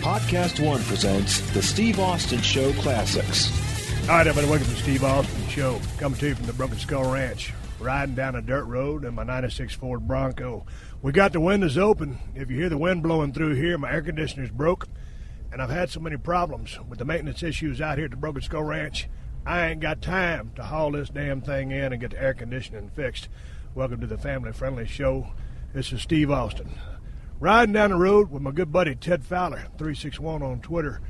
PodcastOne presents the Steve Austin Show Classics. All right, everybody, welcome to the Steve Austin Show. Coming to you from the Broken Skull Ranch. Riding down a dirt road in my 96 Ford Bronco. We got the windows open. If you hear the wind blowing through here, my air conditioner's broke. And I've had so many problems with the maintenance issues out here at the Broken Skull Ranch, I ain't got time to haul this damn thing in and get the air conditioning fixed. Welcome to the family-friendly show. This is Steve Austin. Riding down the road with my good buddy Ted Fowler, 361 on Twitter.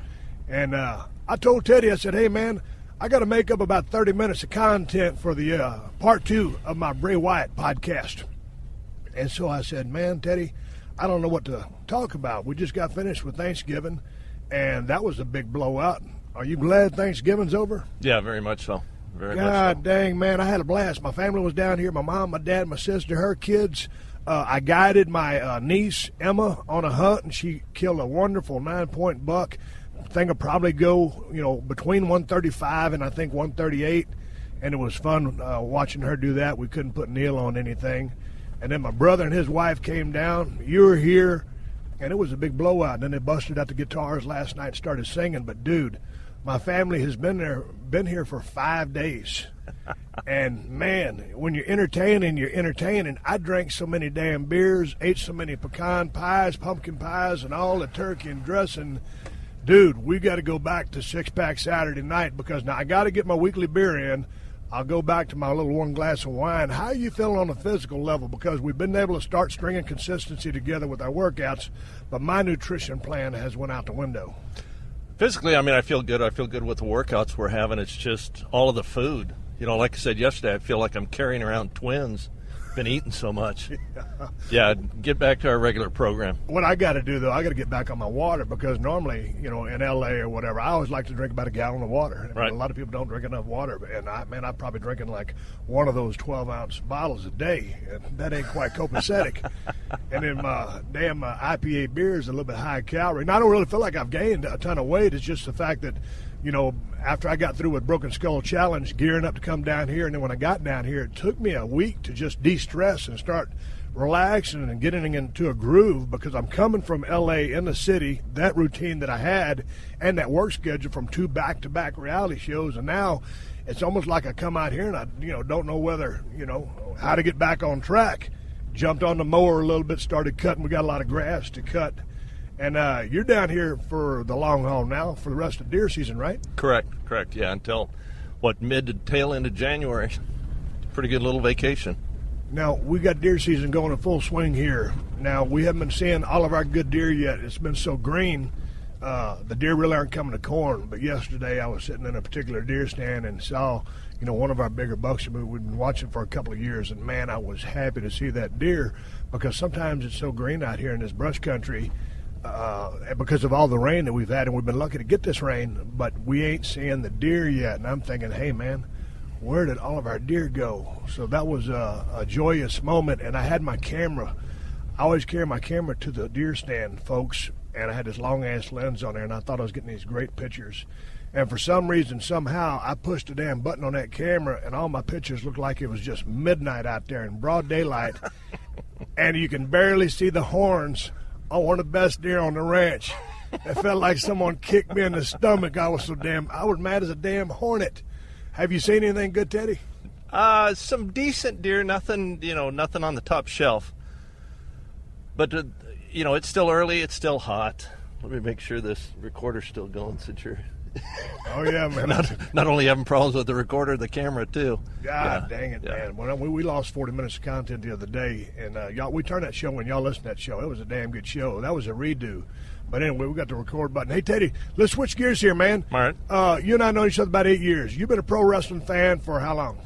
And I told Teddy, I said, hey, man, I got to make up about 30 minutes of content for the part 2 of my Bray Wyatt podcast. And so I said, man, Teddy, I don't know what to talk about. We just got finished with Thanksgiving, and that was a big blowout. Are you glad Thanksgiving's over? Yeah, very much so. Very much so. God dang, man, I had a blast. My family was down here, my mom, my dad, my sister, her kids. I guided my niece, Emma, on a hunt, and she killed a wonderful 9-point buck. Thing will probably go, between 135 and I think 138, and it was fun watching her do that. We couldn't put Neil on anything. And then my brother and his wife came down. You were here, and it was a big blowout. And then they busted out the guitars last night and started singing. But, dude, my family has been here for 5 days. And, man, when you're entertaining. I drank so many damn beers, ate so many pecan pies, pumpkin pies, and all the turkey and dressing. Dude, we got to go back to six-pack Saturday night because now I got to get my weekly beer in. I'll go back to my little one glass of wine. How are you feeling on a physical level? Because we've been able to start stringing consistency together with our workouts, but my nutrition plan has went out the window. Physically, I feel good. I feel good with the workouts we're having. It's just all of the food. Like I said yesterday, I feel like I'm carrying around twins. Been eating so much. Yeah, get back to our regular program. What I got to do, though, I got to get back on my water because normally, in L.A. or whatever, I always like to drink about a gallon of water. Right. A lot of people don't drink enough water, and I'm probably drinking like one of those 12-ounce bottles a day, and that ain't quite copacetic. And then my damn IPA beer is a little bit high calorie. And I don't really feel like I've gained a ton of weight. It's just the fact that, after I got through with Broken Skull Challenge, gearing up to come down here, and then when I got down here, it took me a week to just de-stress and start relaxing and getting into a groove because I'm coming from L.A. in the city, that routine that I had, and that work schedule from 2 back-to-back reality shows, and now it's almost like I come out here and I, don't know whether, how to get back on track. Jumped on the mower a little bit, started cutting. We got a lot of grass to cut. And you're down here for the long haul now for the rest of deer season, right? Correct. Yeah, until, mid to tail end of January. Pretty good little vacation. Now, we got deer season going in full swing here. Now, we haven't been seeing all of our good deer yet. It's been so green. The deer really aren't coming to corn. But yesterday I was sitting in a particular deer stand and saw, one of our bigger bucks that we've been watching for a couple of years. And, man, I was happy to see that deer because sometimes it's so green out here in this brush country. Because of all the rain that we've had, and we've been lucky to get this rain, but we ain't seeing the deer yet. And I'm thinking, hey, man, where did all of our deer go? So that was a joyous moment, and I had my camera. I always carry my camera to the deer stand, folks, and I had this long-ass lens on there, and I thought I was getting these great pictures. And for some reason, somehow, I pushed a damn button on that camera, and all my pictures looked like it was just midnight out there in broad daylight, and you can barely see the horns on one of the best deer on the ranch. It felt like someone kicked me in the stomach. I was mad as a damn hornet. Have you seen anything good, Teddy? Some decent deer, nothing on the top shelf. But, it's still early, it's still hot. Let me make sure this recorder's still going since you're... Oh, yeah, man. not only having problems with the recorder, the camera, too. God dang it, man. Well, we lost 40 minutes of content the other day, and we turned that show when y'all listened to that show. It was a damn good show. That was a redo. But anyway, we got the record button. Hey, Teddy, let's switch gears here, man. All right. You and I know each other about 8 years. You've been a pro wrestling fan for how long?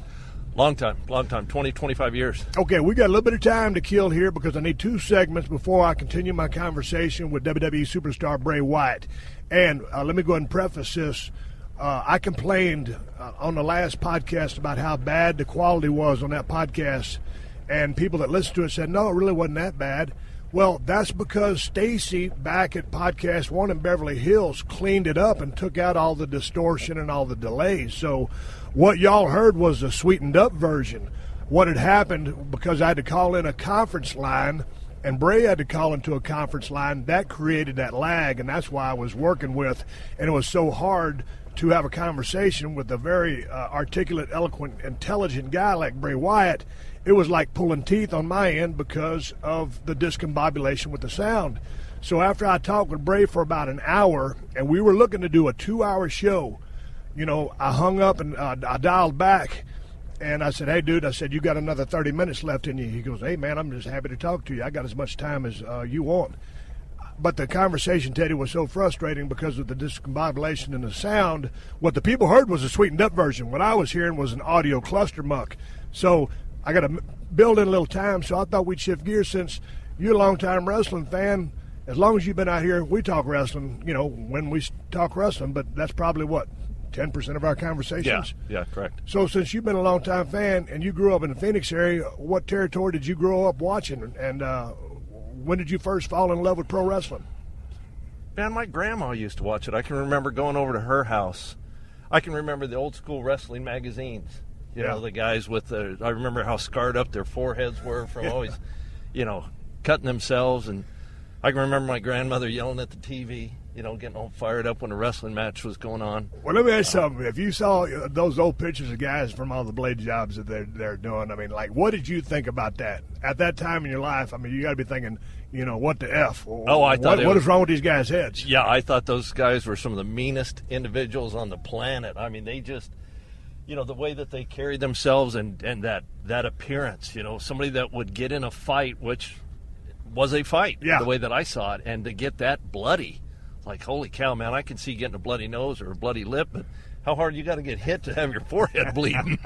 Long time, 20, 25 years. Okay, we got a little bit of time to kill here because I need 2 segments before I continue my conversation with WWE Superstar Bray Wyatt. And let me go ahead and preface this. I complained on the last podcast about how bad the quality was on that podcast, and people that listened to it said, no, it really wasn't that bad. Well, that's because Stacy back at PodcastOne in Beverly Hills cleaned it up and took out all the distortion and all the delays. So what y'all heard was the sweetened up version. What had happened, because I had to call in a conference line and Bray had to call into a conference line. That created that lag, and that's why I was working with, and it was so hard to have a conversation with a very articulate, eloquent, intelligent guy like Bray Wyatt. It was like pulling teeth on my end because of the discombobulation with the sound. So after I talked with Bray for about an hour, and we were looking to do a 2-hour show, I hung up and I dialed back, and I said, hey, dude, I said, you got another 30 minutes left in you. He goes, hey, man, I'm just happy to talk to you. I got as much time as you want. But the conversation, Teddy, was so frustrating because of the discombobulation in the sound. What the people heard was a sweetened up version. What I was hearing was an audio cluster muck. So I got to build in a little time, so I thought we'd shift gears since you're a long-time wrestling fan. As long as you've been out here, we talk wrestling, when we talk wrestling, but that's probably, 10% of our conversations? Yeah, correct. So since you've been a long-time fan and you grew up in the Phoenix area, what territory did you grow up watching? And when did you first fall in love with pro wrestling? Man, my grandma used to watch it. I can remember going over to her house. I can remember the old school wrestling magazines. The guys with I remember how scarred up their foreheads were from always, cutting themselves. And I can remember my grandmother yelling at the TV, getting all fired up when a wrestling match was going on. Well, let me ask you something. If you saw those old pictures of guys from all the blade jobs that they're doing, what did you think about that? At that time in your life, you got to be thinking, what the F? I thought what is wrong with these guys' heads? Yeah, I thought those guys were some of the meanest individuals on the planet. They just, the way that they carried themselves and that appearance, somebody that would get in a fight, which was a fight, the way that I saw it, and to get that bloody, like, holy cow, man, I can see getting a bloody nose or a bloody lip, but how hard you got to get hit to have your forehead bleeding?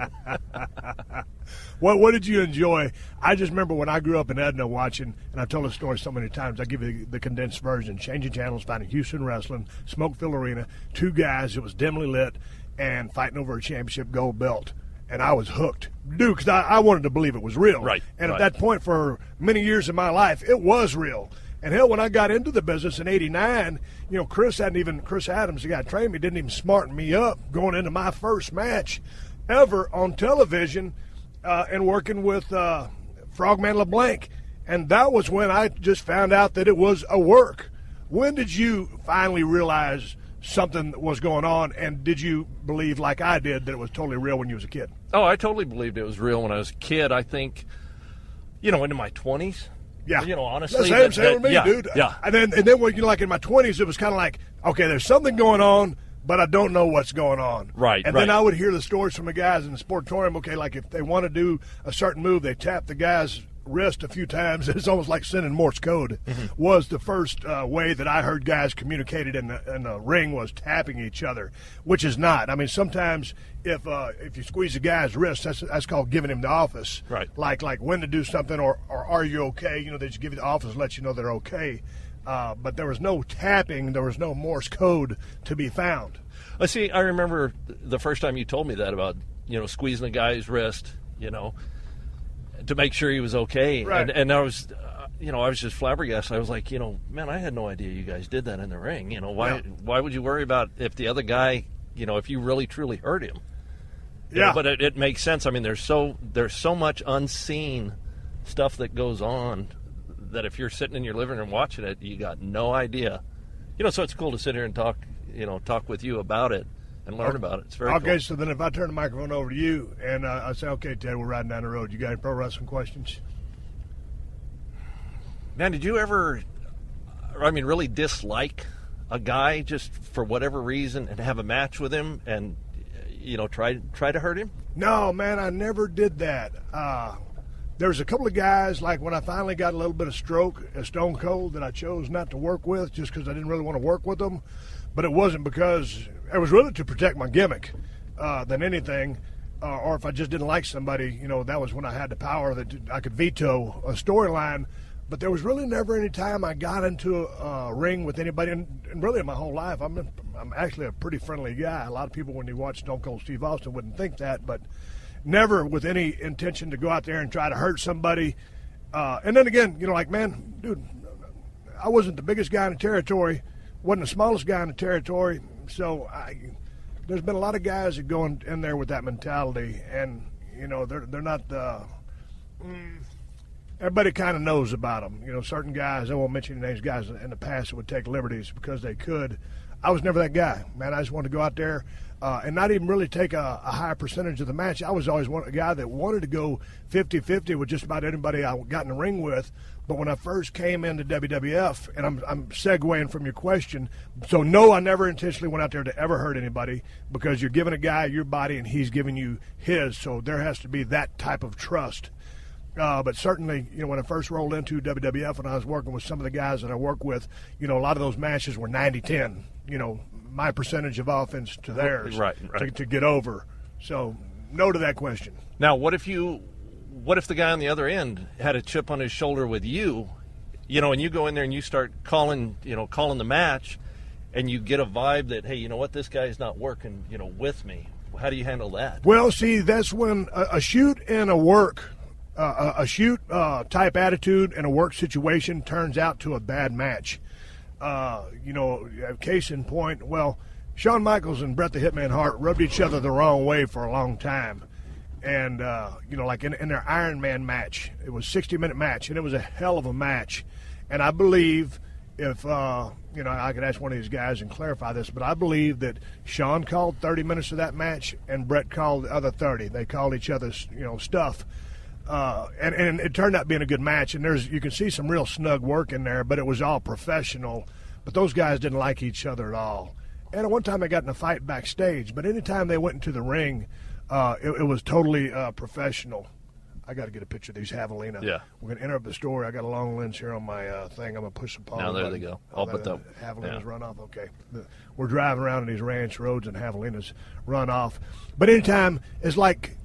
What did you enjoy? I just remember when I grew up in Edna watching, and I've told this story so many times, I give you the condensed version, changing channels, finding Houston wrestling, smoke-filled arena, 2 guys, it was dimly lit, and fighting over a championship gold belt. And I was hooked. Dude, because I wanted to believe it was real. Right. And at that point, for many years of my life, it was real. And hell, when I got into the business in '89, Chris Adams, the guy who trained me, didn't even smarten me up going into my first match ever on television and working with Frogman LeBlanc. And that was when I just found out that it was a work. When did you finally realize something was going on, and did you believe, like I did, that it was totally real when you was a kid? Oh, I totally believed it was real when I was a kid. I think, into my 20s. Yeah. Honestly. Same with me, dude. Yeah. And then when in my 20s, it was kind of like, okay, there's something going on, but I don't know what's going on. Right. And then I would hear the stories from the guys in the sportatorium. Okay, like if they want to do a certain move, they tap the guy's wrist a few times. It's almost like sending Morse code. Was the first way that I heard guys communicated in the ring was tapping each other, which is not. Sometimes if you squeeze a guy's wrist, that's called giving him the office. Right. Like when to do something or are you okay? They just give you the office, let you know they're okay. But there was no tapping. There was no Morse code to be found. See, I remember the first time you told me that about, squeezing a guy's wrist, to make sure he was okay. Right. And I was, I was just flabbergasted. I was like, man, I had no idea you guys did that in the ring. Why would you worry about if the other guy, if you really truly hurt him? Yeah. But it makes sense. There's so much unseen stuff that goes on that if you're sitting in your living room watching it, you got no idea. So it's cool to sit here and talk with you about it and learn about it. It's very okay, cool. So then if I turn the microphone over to you and I say, okay, Ted, we're riding down the road. You got any pro wrestling questions? Man, did you ever, really dislike a guy just for whatever reason and have a match with him and, try to hurt him? No, man, I never did that. There was a couple of guys, like when I finally got a little bit of stroke at Stone Cold, that I chose not to work with just because I didn't really want to work with them. But it wasn't because it was really to protect my gimmick than anything. Or if I just didn't like somebody, that was when I had the power that I could veto a storyline. But there was really never any time I got into a ring with anybody, and really in my whole life, I'm actually a pretty friendly guy. A lot of people, when they watch Stone Cold Steve Austin, wouldn't think that, but never with any intention to go out there and try to hurt somebody. And then again, man, dude, I wasn't the biggest guy in the territory, wasn't the smallest guy in the territory, so there's been a lot of guys that go in there with that mentality, and they're not the. everybody kind of knows about them. You know, certain guys, I won't mention names, guys in the past that would take liberties because they could. I was never that guy, man. I just wanted to go out there and not even really take a high percentage of the match. I was always a guy that wanted to go 50-50 with just about anybody I got in the ring with. But when I first came into WWF, and I'm segueing from your question, so no, I never intentionally went out there to ever hurt anybody because you're giving a guy your body and he's giving you his, so there has to be that type of trust. But certainly, you know, when I first rolled into WWF and I was working with some of the guys that I work with, you know, a lot of those matches were 90-10, you know, my percentage of offense to theirs to get over. So no to that question. Now, what if the guy on the other end had a chip on his shoulder with you, you know, and you go in there and you start calling the match and you get a vibe that, hey, you know what, this guy's not working, you know, with me. How do you handle that? Well, see, that's when a shoot and a work type attitude in a work situation turns out to a bad match. You know, case in point, well, Shawn Michaels and Bret the Hitman Hart rubbed each other the wrong way for a long time. And, you know, like in their Iron Man match, it was a 60-minute match, and it was a hell of a match. And I believe if, you know, I could ask one of these guys and clarify this, but I believe that Shawn called 30 minutes of that match and Bret called the other 30. They called each other's, you know, stuff. And it turned out being a good match, and you can see some real snug work in there, but it was all professional. But those guys didn't like each other at all. And at one time they got in a fight backstage, but anytime they went into the ring, it was totally professional. I got to get a picture of these javelina. Yeah. We're going to enter up the story. I got a long lens here on my thing. I'm going to push the pause. Now there they go. I'll put the javelinas run off. Okay. We're driving around in these ranch roads and javelinas run off. But anytime, it's like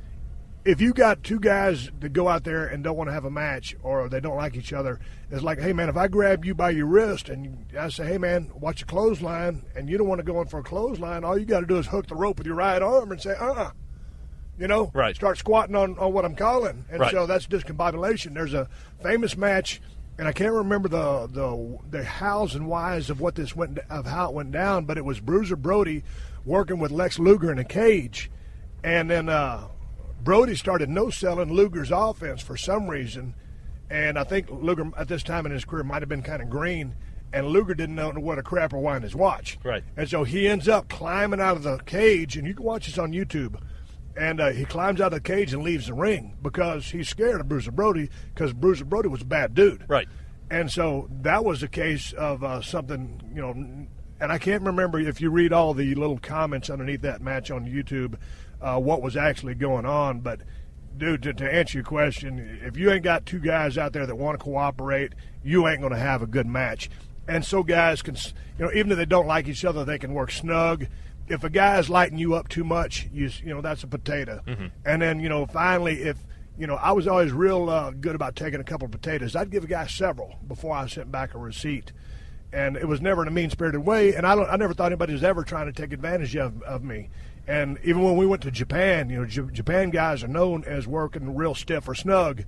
if you got two guys that go out there and don't want to have a match or they don't like each other, it's like, hey, man, if I grab you by your wrist and I say, hey, man, watch a clothesline, and you don't want to go in for a clothesline, all you got to do is hook the rope with your right arm and say, you know, start squatting on what I'm calling. And so that's discombobulation. There's a famous match, and I can't remember the hows and whys of how it went down, but it was Bruiser Brody working with Lex Luger in a cage. And then Brody started no-selling Luger's offense for some reason, and I think Luger at this time in his career might have been kind of green, and Luger didn't know what a crap or wind his watch. Right. And so he ends up climbing out of the cage, and you can watch this on YouTube, and he climbs out of the cage and leaves the ring because he's scared of Bruiser Brody because Bruiser Brody was a bad dude. Right. And so that was a case of something, you know, and I can't remember if you read all the little comments underneath that match on YouTube what was actually going on. But, dude, to answer your question, if you ain't got two guys out there that want to cooperate, you ain't going to have a good match. And so guys can, you know, even if they don't like each other, they can work snug. If a guy's lighting you up too much, you know, that's a potato. Mm-hmm. And then, you know, finally, if, you know, I was always real good about taking a couple of potatoes. I'd give a guy several before I sent back a receipt. And it was never in a mean-spirited way, and I never thought anybody was ever trying to take advantage of me. And even when we went to Japan, you know, Japan guys are known as working real stiff or snug.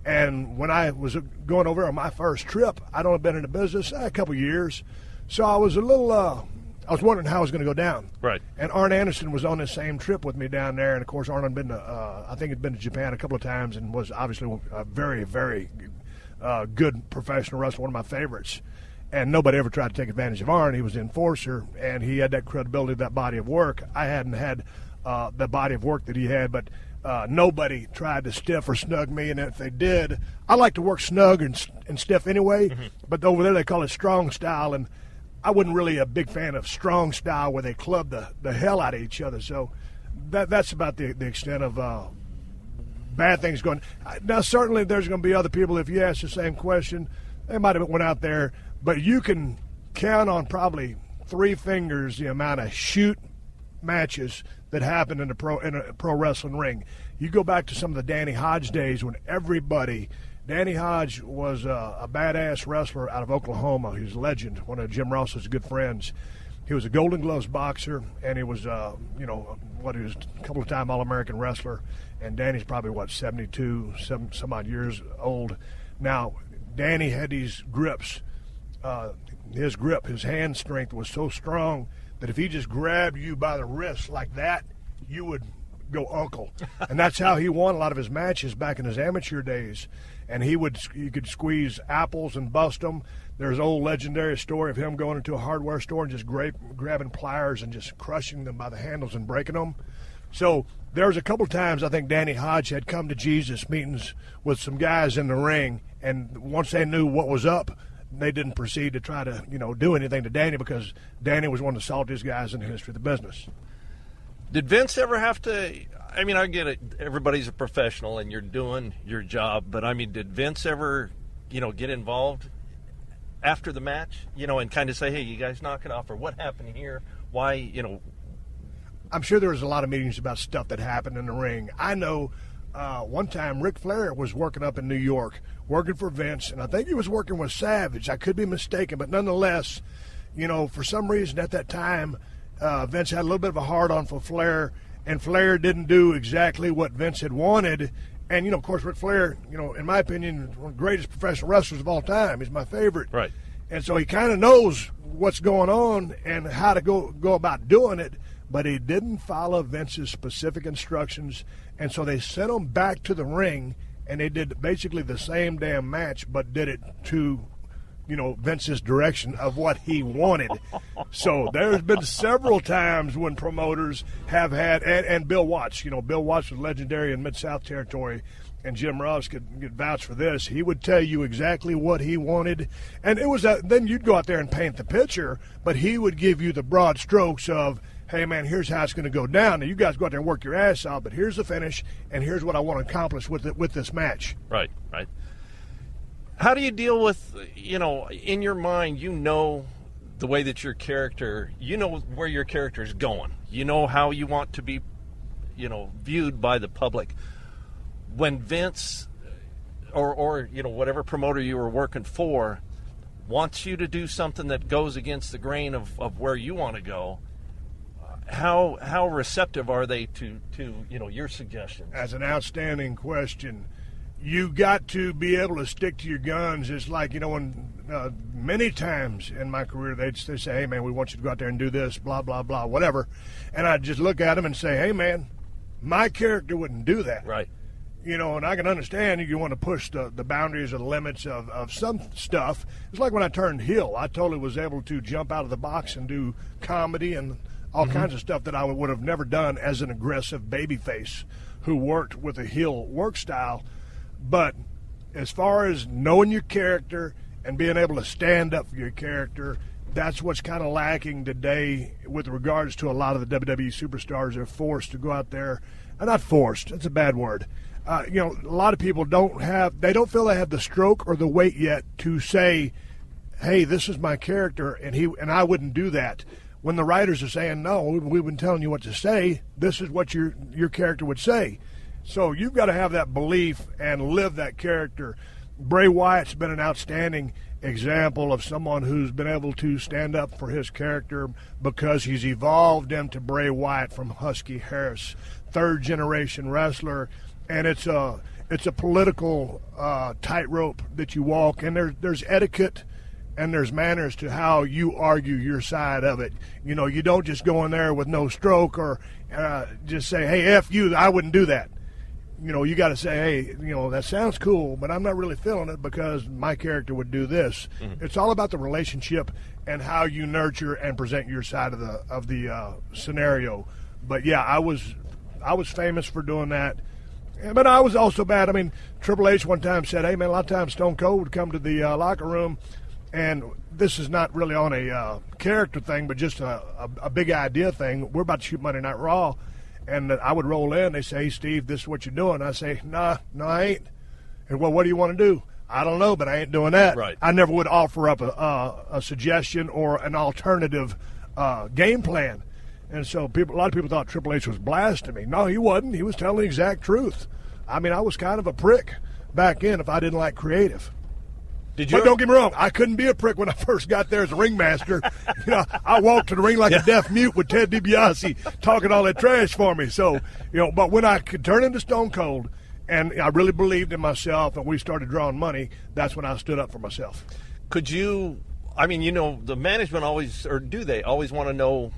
And when I was going over on my first trip, I'd only been in the business a couple years. So I was a little, I was wondering how it was going to go down. Right. And Arn Anderson was on the same trip with me down there. And, of course, Arn had been to, I think he'd been to Japan a couple of times and was obviously a very, very good professional wrestler, one of my favorites. And nobody ever tried to take advantage of Arn. He was the enforcer, and he had that credibility, that body of work. I hadn't had the body of work that he had, but nobody tried to stiff or snug me. And if they did, I like to work snug and stiff anyway, but over there they call it strong style, and I wasn't really a big fan of strong style where they club the hell out of each other. So that's about the extent of bad things going. Now, certainly there's going to be other people, if you ask the same question, they might have went out there, but you can count on probably 3 fingers the amount of shoot matches that happen in a pro wrestling ring. You go back to some of the Danny Hodge days when Danny Hodge was a badass wrestler out of Oklahoma. He was a legend, one of Jim Ross's good friends. He was a Golden Gloves boxer, and he was, he was a couple of time All-American wrestler. And Danny's probably, 72, some odd years old. Now, Danny had these grips. His hand strength was so strong that if he just grabbed you by the wrist like that, you would go uncle. And that's how he won a lot of his matches back in his amateur days. And he could squeeze apples and bust them. There's an old legendary story of him going into a hardware store and just grabbing pliers and just crushing them by the handles and breaking them. So there was a couple times I think Danny Hodge had come to Jesus meetings with some guys in the ring, and once they knew what was up, they didn't proceed to try to, do anything to Danny, because Danny was one of the saltiest guys in the history of the business. Did Vince ever have to, I get it, everybody's a professional and you're doing your job, but did Vince ever, get involved after the match, and kind of say, hey, you guys knock it off, or what happened here, why, I'm sure there was a lot of meetings about stuff that happened in the ring. I know one time Ric Flair was working up in New York, working for Vince, and I think he was working with Savage. I could be mistaken, but nonetheless, for some reason at that time, Vince had a little bit of a hard-on for Flair, and Flair didn't do exactly what Vince had wanted. And, of course, Ric Flair, in my opinion, one of the greatest professional wrestlers of all time. He's my favorite. Right. And so he kind of knows what's going on and how to go about doing it, but he didn't follow Vince's specific instructions. And so they sent him back to the ring, and they did basically the same damn match, but did it to Vince's direction of what he wanted. So there's been several times when promoters have had, and Bill Watts, Bill Watts was legendary in Mid-South territory, and Jim Ross could vouch for this. He would tell you exactly what he wanted, and it was then you'd go out there and paint the picture, but he would give you the broad strokes of, hey, man, here's how it's going to go down. Now, you guys go out there and work your ass out, but here's the finish, and here's what I want to accomplish with this match. Right. How do you deal with, in your mind, the way that your character, where your character is going. You know how you want to be, viewed by the public. When Vince or whatever promoter you were working for wants you to do something that goes against the grain of where you want to go, how receptive are they to your suggestions? That's an outstanding question. You got to be able to stick to your guns. It's like, when many times in my career they say, hey, man, we want you to go out there and do this, blah, blah, blah, whatever. And I'd just look at them and say, hey, man, my character wouldn't do that. Right. And I can understand you want to push the boundaries or the limits of some stuff. It's like when I turned heel. I totally was able to jump out of the box and do comedy and all kinds of stuff that I would have never done as an aggressive babyface who worked with a heel work style. But as far as knowing your character and being able to stand up for your character, that's what's kind of lacking today with regards to a lot of the WWE superstars. They're forced to go out there. Not forced, that's a bad word. A lot of people don't feel they have the stroke or the weight yet to say, hey, this is my character, and I wouldn't do that. When the writers are saying, no, we've been telling you what to say, this is what your character would say. So you've got to have that belief and live that character. Bray Wyatt's been an outstanding example of someone who's been able to stand up for his character because he's evolved into Bray Wyatt from Husky Harris, third-generation wrestler, and it's a political tightrope that you walk, and there's etiquette and there's manners to how you argue your side of it. You don't just go in there with no stroke or just say, hey, F you, I wouldn't do that. You got to say, hey, that sounds cool, but I'm not really feeling it because my character would do this. Mm-hmm. It's all about the relationship and how you nurture and present your side of the scenario. But yeah, I was famous for doing that. But I was also bad. Triple H one time said, hey, man, a lot of times Stone Cold would come to the locker room, and this is not really on a character thing, but just a big idea thing. We're about to shoot Monday Night Raw. And I would roll in. They say, hey, Steve, this is what you're doing. I say, no, I ain't. And, well, what do you want to do? I don't know, but I ain't doing that. Right. I never would offer up a suggestion or an alternative game plan. And so a lot of people thought Triple H was blasting me. No, he wasn't. He was telling the exact truth. I was kind of a prick back then if I didn't like creative. But don't get me wrong, I couldn't be a prick when I first got there as a ringmaster. I walked to the ring like a deaf mute with Ted DiBiase talking all that trash for me. So, but when I could turn into Stone Cold and I really believed in myself and we started drawing money, that's when I stood up for myself. Could you, the management always, or do they always want to know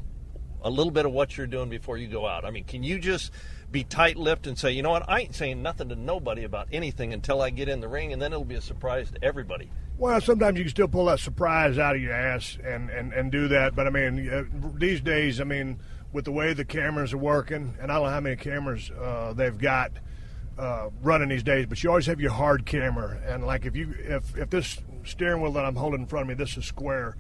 a little bit of what you're doing before you go out? I mean, can you just be tight-lipped and say, you know what, I ain't saying nothing to nobody about anything until I get in the ring, and then it'll be a surprise to everybody? Well, sometimes you can still pull that surprise out of your ass and do that. But, I mean, these days, I mean, with the way the cameras are working, and I don't know how many cameras they've got running these days, but you always have your hard camera. And, like, if this steering wheel that I'm holding in front of me, this is square,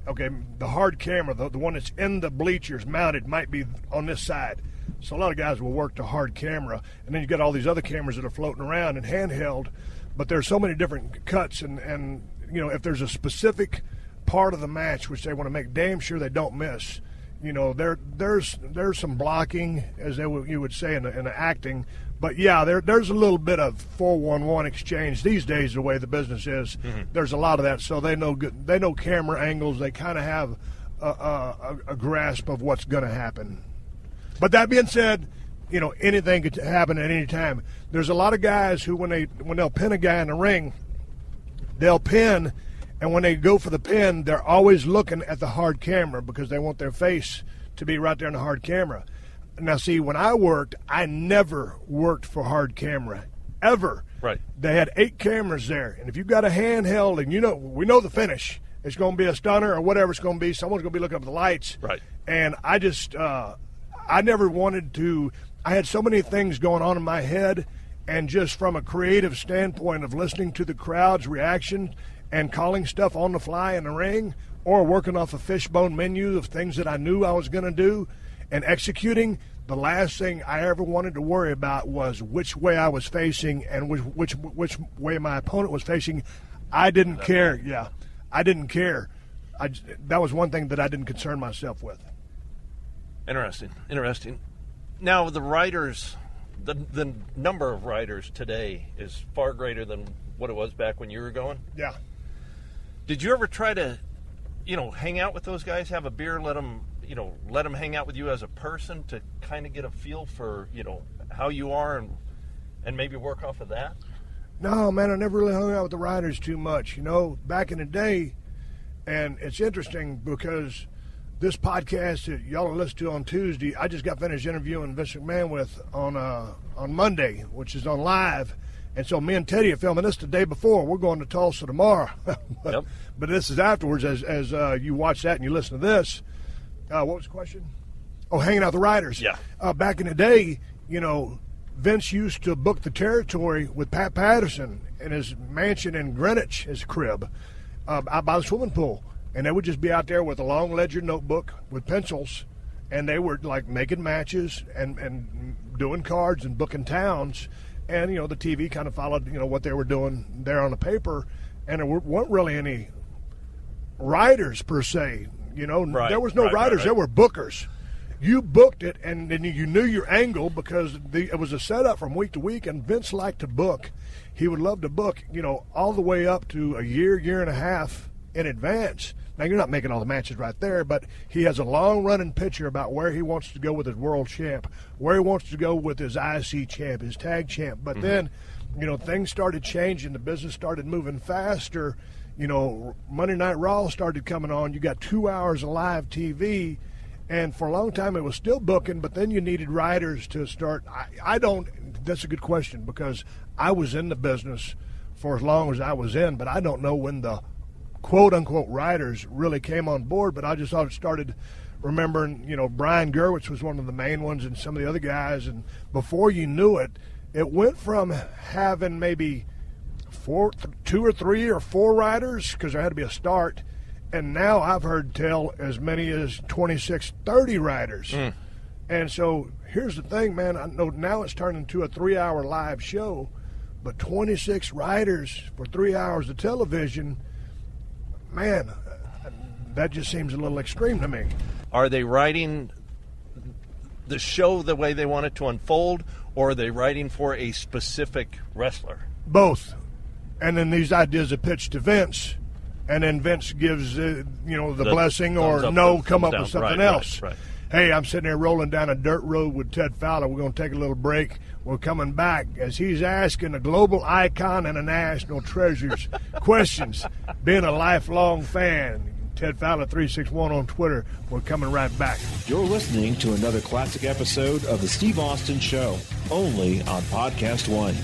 okay, the hard camera, the one that's in the bleachers mounted, might be on this side. So a lot of guys will work the hard camera, and then you got all these other cameras that are floating around and handheld. But there's so many different cuts, and you know, if there's a specific part of the match which they want to make damn sure they don't miss, you know, there's some blocking, as you would say in the acting. But yeah, there's a little bit of 4-1-1 exchange these days. The way the business is, there's a lot of that. So they know camera angles. They kind of have a grasp of what's going to happen. But that being said, you know, anything could happen at any time. There's a lot of guys who, when they'll pin a guy in the ring, they'll pin, and when they go for the pin, they're always looking at the hard camera because they want their face to be right there in the hard camera. Now, see, when I worked, I never worked for hard camera, ever. Right. They had 8 cameras there, and if you've got a handheld, and we know the finish, it's going to be a stunner or whatever it's going to be. Someone's going to be looking up at the lights. Right. And I just, I never wanted to. I had so many things going on in my head, and just from a creative standpoint of listening to the crowd's reaction and calling stuff on the fly in the ring, or working off a fishbone menu of things that I knew I was going to do and executing, the last thing I ever wanted to worry about was which way I was facing and which way my opponent was facing. I didn't care. Yeah, I didn't care. That was one thing that I didn't concern myself with. Interesting. Now, the writers, the number of writers today is far greater than what it was back when you were going. Yeah. Did you ever try to, hang out with those guys, have a beer, let them hang out with you as a person to kind of get a feel for, how you are and maybe work off of that? No, man, I never really hung out with the writers too much. Back in the day, and it's interesting because this podcast that y'all listen to on Tuesday, I just got finished interviewing Vince McMahon with on Monday, which is on live. And so me and Teddy are filming this the day before. We're going to Tulsa tomorrow. But this is afterwards as you watch that and you listen to this. What was the question? Oh, hanging out with the writers. Yeah. Back in the day, Vince used to book the territory with Pat Patterson in his mansion in Greenwich, his crib, out by the swimming pool. And they would just be out there with a long ledger notebook with pencils, and they were like making matches and doing cards and booking towns. And, the TV kind of followed, what they were doing there on the paper. And there weren't really any writers per se. There was no writers. There were bookers. You booked it, and then you knew your angle because it was a setup from week to week. And Vince liked to book. He would love to book, all the way up to a year and a half in advance. Now, you're not making all the matches right there, but he has a long-running picture about where he wants to go with his world champ, where he wants to go with his IC champ, his tag champ. But then, things started changing. The business started moving faster. Monday Night Raw started coming on. You got 2 hours of live TV, and for a long time it was still booking, but then you needed writers to start. That's a good question because I was in the business for as long as I was in, but I don't know when the quote-unquote writers really came on board, but I just started remembering, Brian Gerwitz was one of the main ones and some of the other guys, and before you knew it, it went from having maybe 2 or 3 or 4 writers, because there had to be a start, and now I've heard tell as many as 26, 30 writers. And so here's the thing, man, I know now it's turned into a 3-hour live show, but 26 writers for 3 hours of television, man, that just seems a little extreme to me. Are they writing the show the way they want it to unfold, or are they writing for a specific wrestler? Both. And then these ideas are pitched to Vince, and then Vince gives, the blessing or no, come up with something else. Right. Hey, I'm sitting there rolling down a dirt road with Ted Fowler. We're going to take a little break. We're coming back as he's asking a global icon and a national treasure's questions. Being a lifelong fan, Ted Fowler 361 on Twitter. We're coming right back. You're listening to another classic episode of The Steve Austin Show, only on PodcastOne.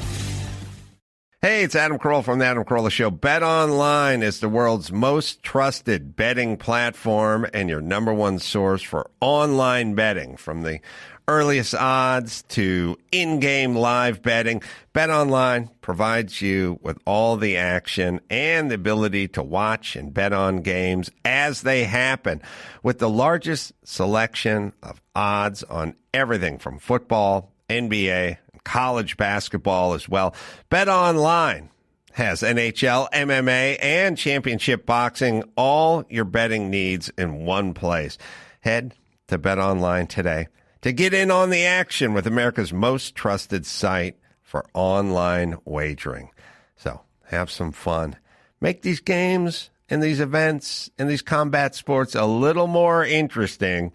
Hey, it's Adam Carolla from The Adam Carolla Show. BetOnline is the world's most trusted betting platform and your number one source for online betting. From the earliest odds to in-game live betting, BetOnline provides you with all the action and the ability to watch and bet on games as they happen, with the largest selection of odds on everything from football, NBA, and college basketball as well. BetOnline has NHL, MMA, and championship boxing, all your betting needs in one place. Head to BetOnline today to get in on the action with America's most trusted site for online wagering. So have some fun. Make these games and these events and these combat sports a little more interesting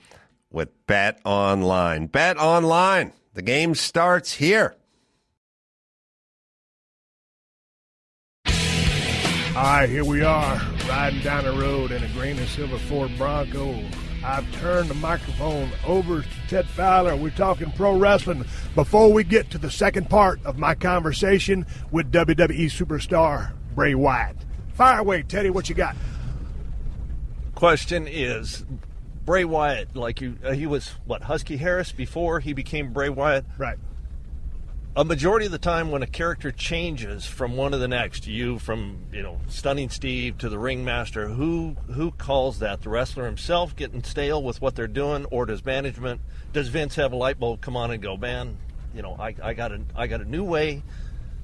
with BetOnline. BetOnline. The game starts here. All right, here we are, riding down the road in a green and silver Ford Bronco. I've turned the microphone over to Ted Fowler. We're talking pro wrestling. Before we get to the second part of my conversation with WWE Superstar Bray Wyatt. Fire away, Teddy, what you got? Question is, Bray Wyatt, he was, Husky Harris before he became Bray Wyatt? Right. A majority of the time when a character changes from one to the next, from Stunning Steve to the Ringmaster, who calls that? The wrestler himself getting stale with what they're doing, or does management? Does Vince have a light bulb come on and go, man, I got a new way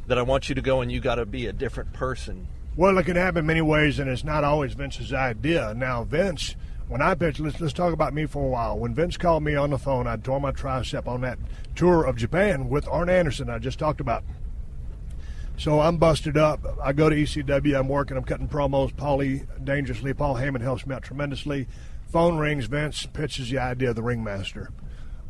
that I want you to go, and you got to be a different person? Well, it can happen many ways, and it's not always Vince's idea. Now, Vince, when I pitched, let's talk about me for a while. When Vince called me on the phone, I tore my tricep on that tour of Japan with Arn Anderson I just talked about. So I'm busted up. I go to ECW. I'm working. I'm cutting promos. Paulie dangerously. Paul Heyman helps me out tremendously. Phone rings. Vince pitches the idea of the Ringmaster.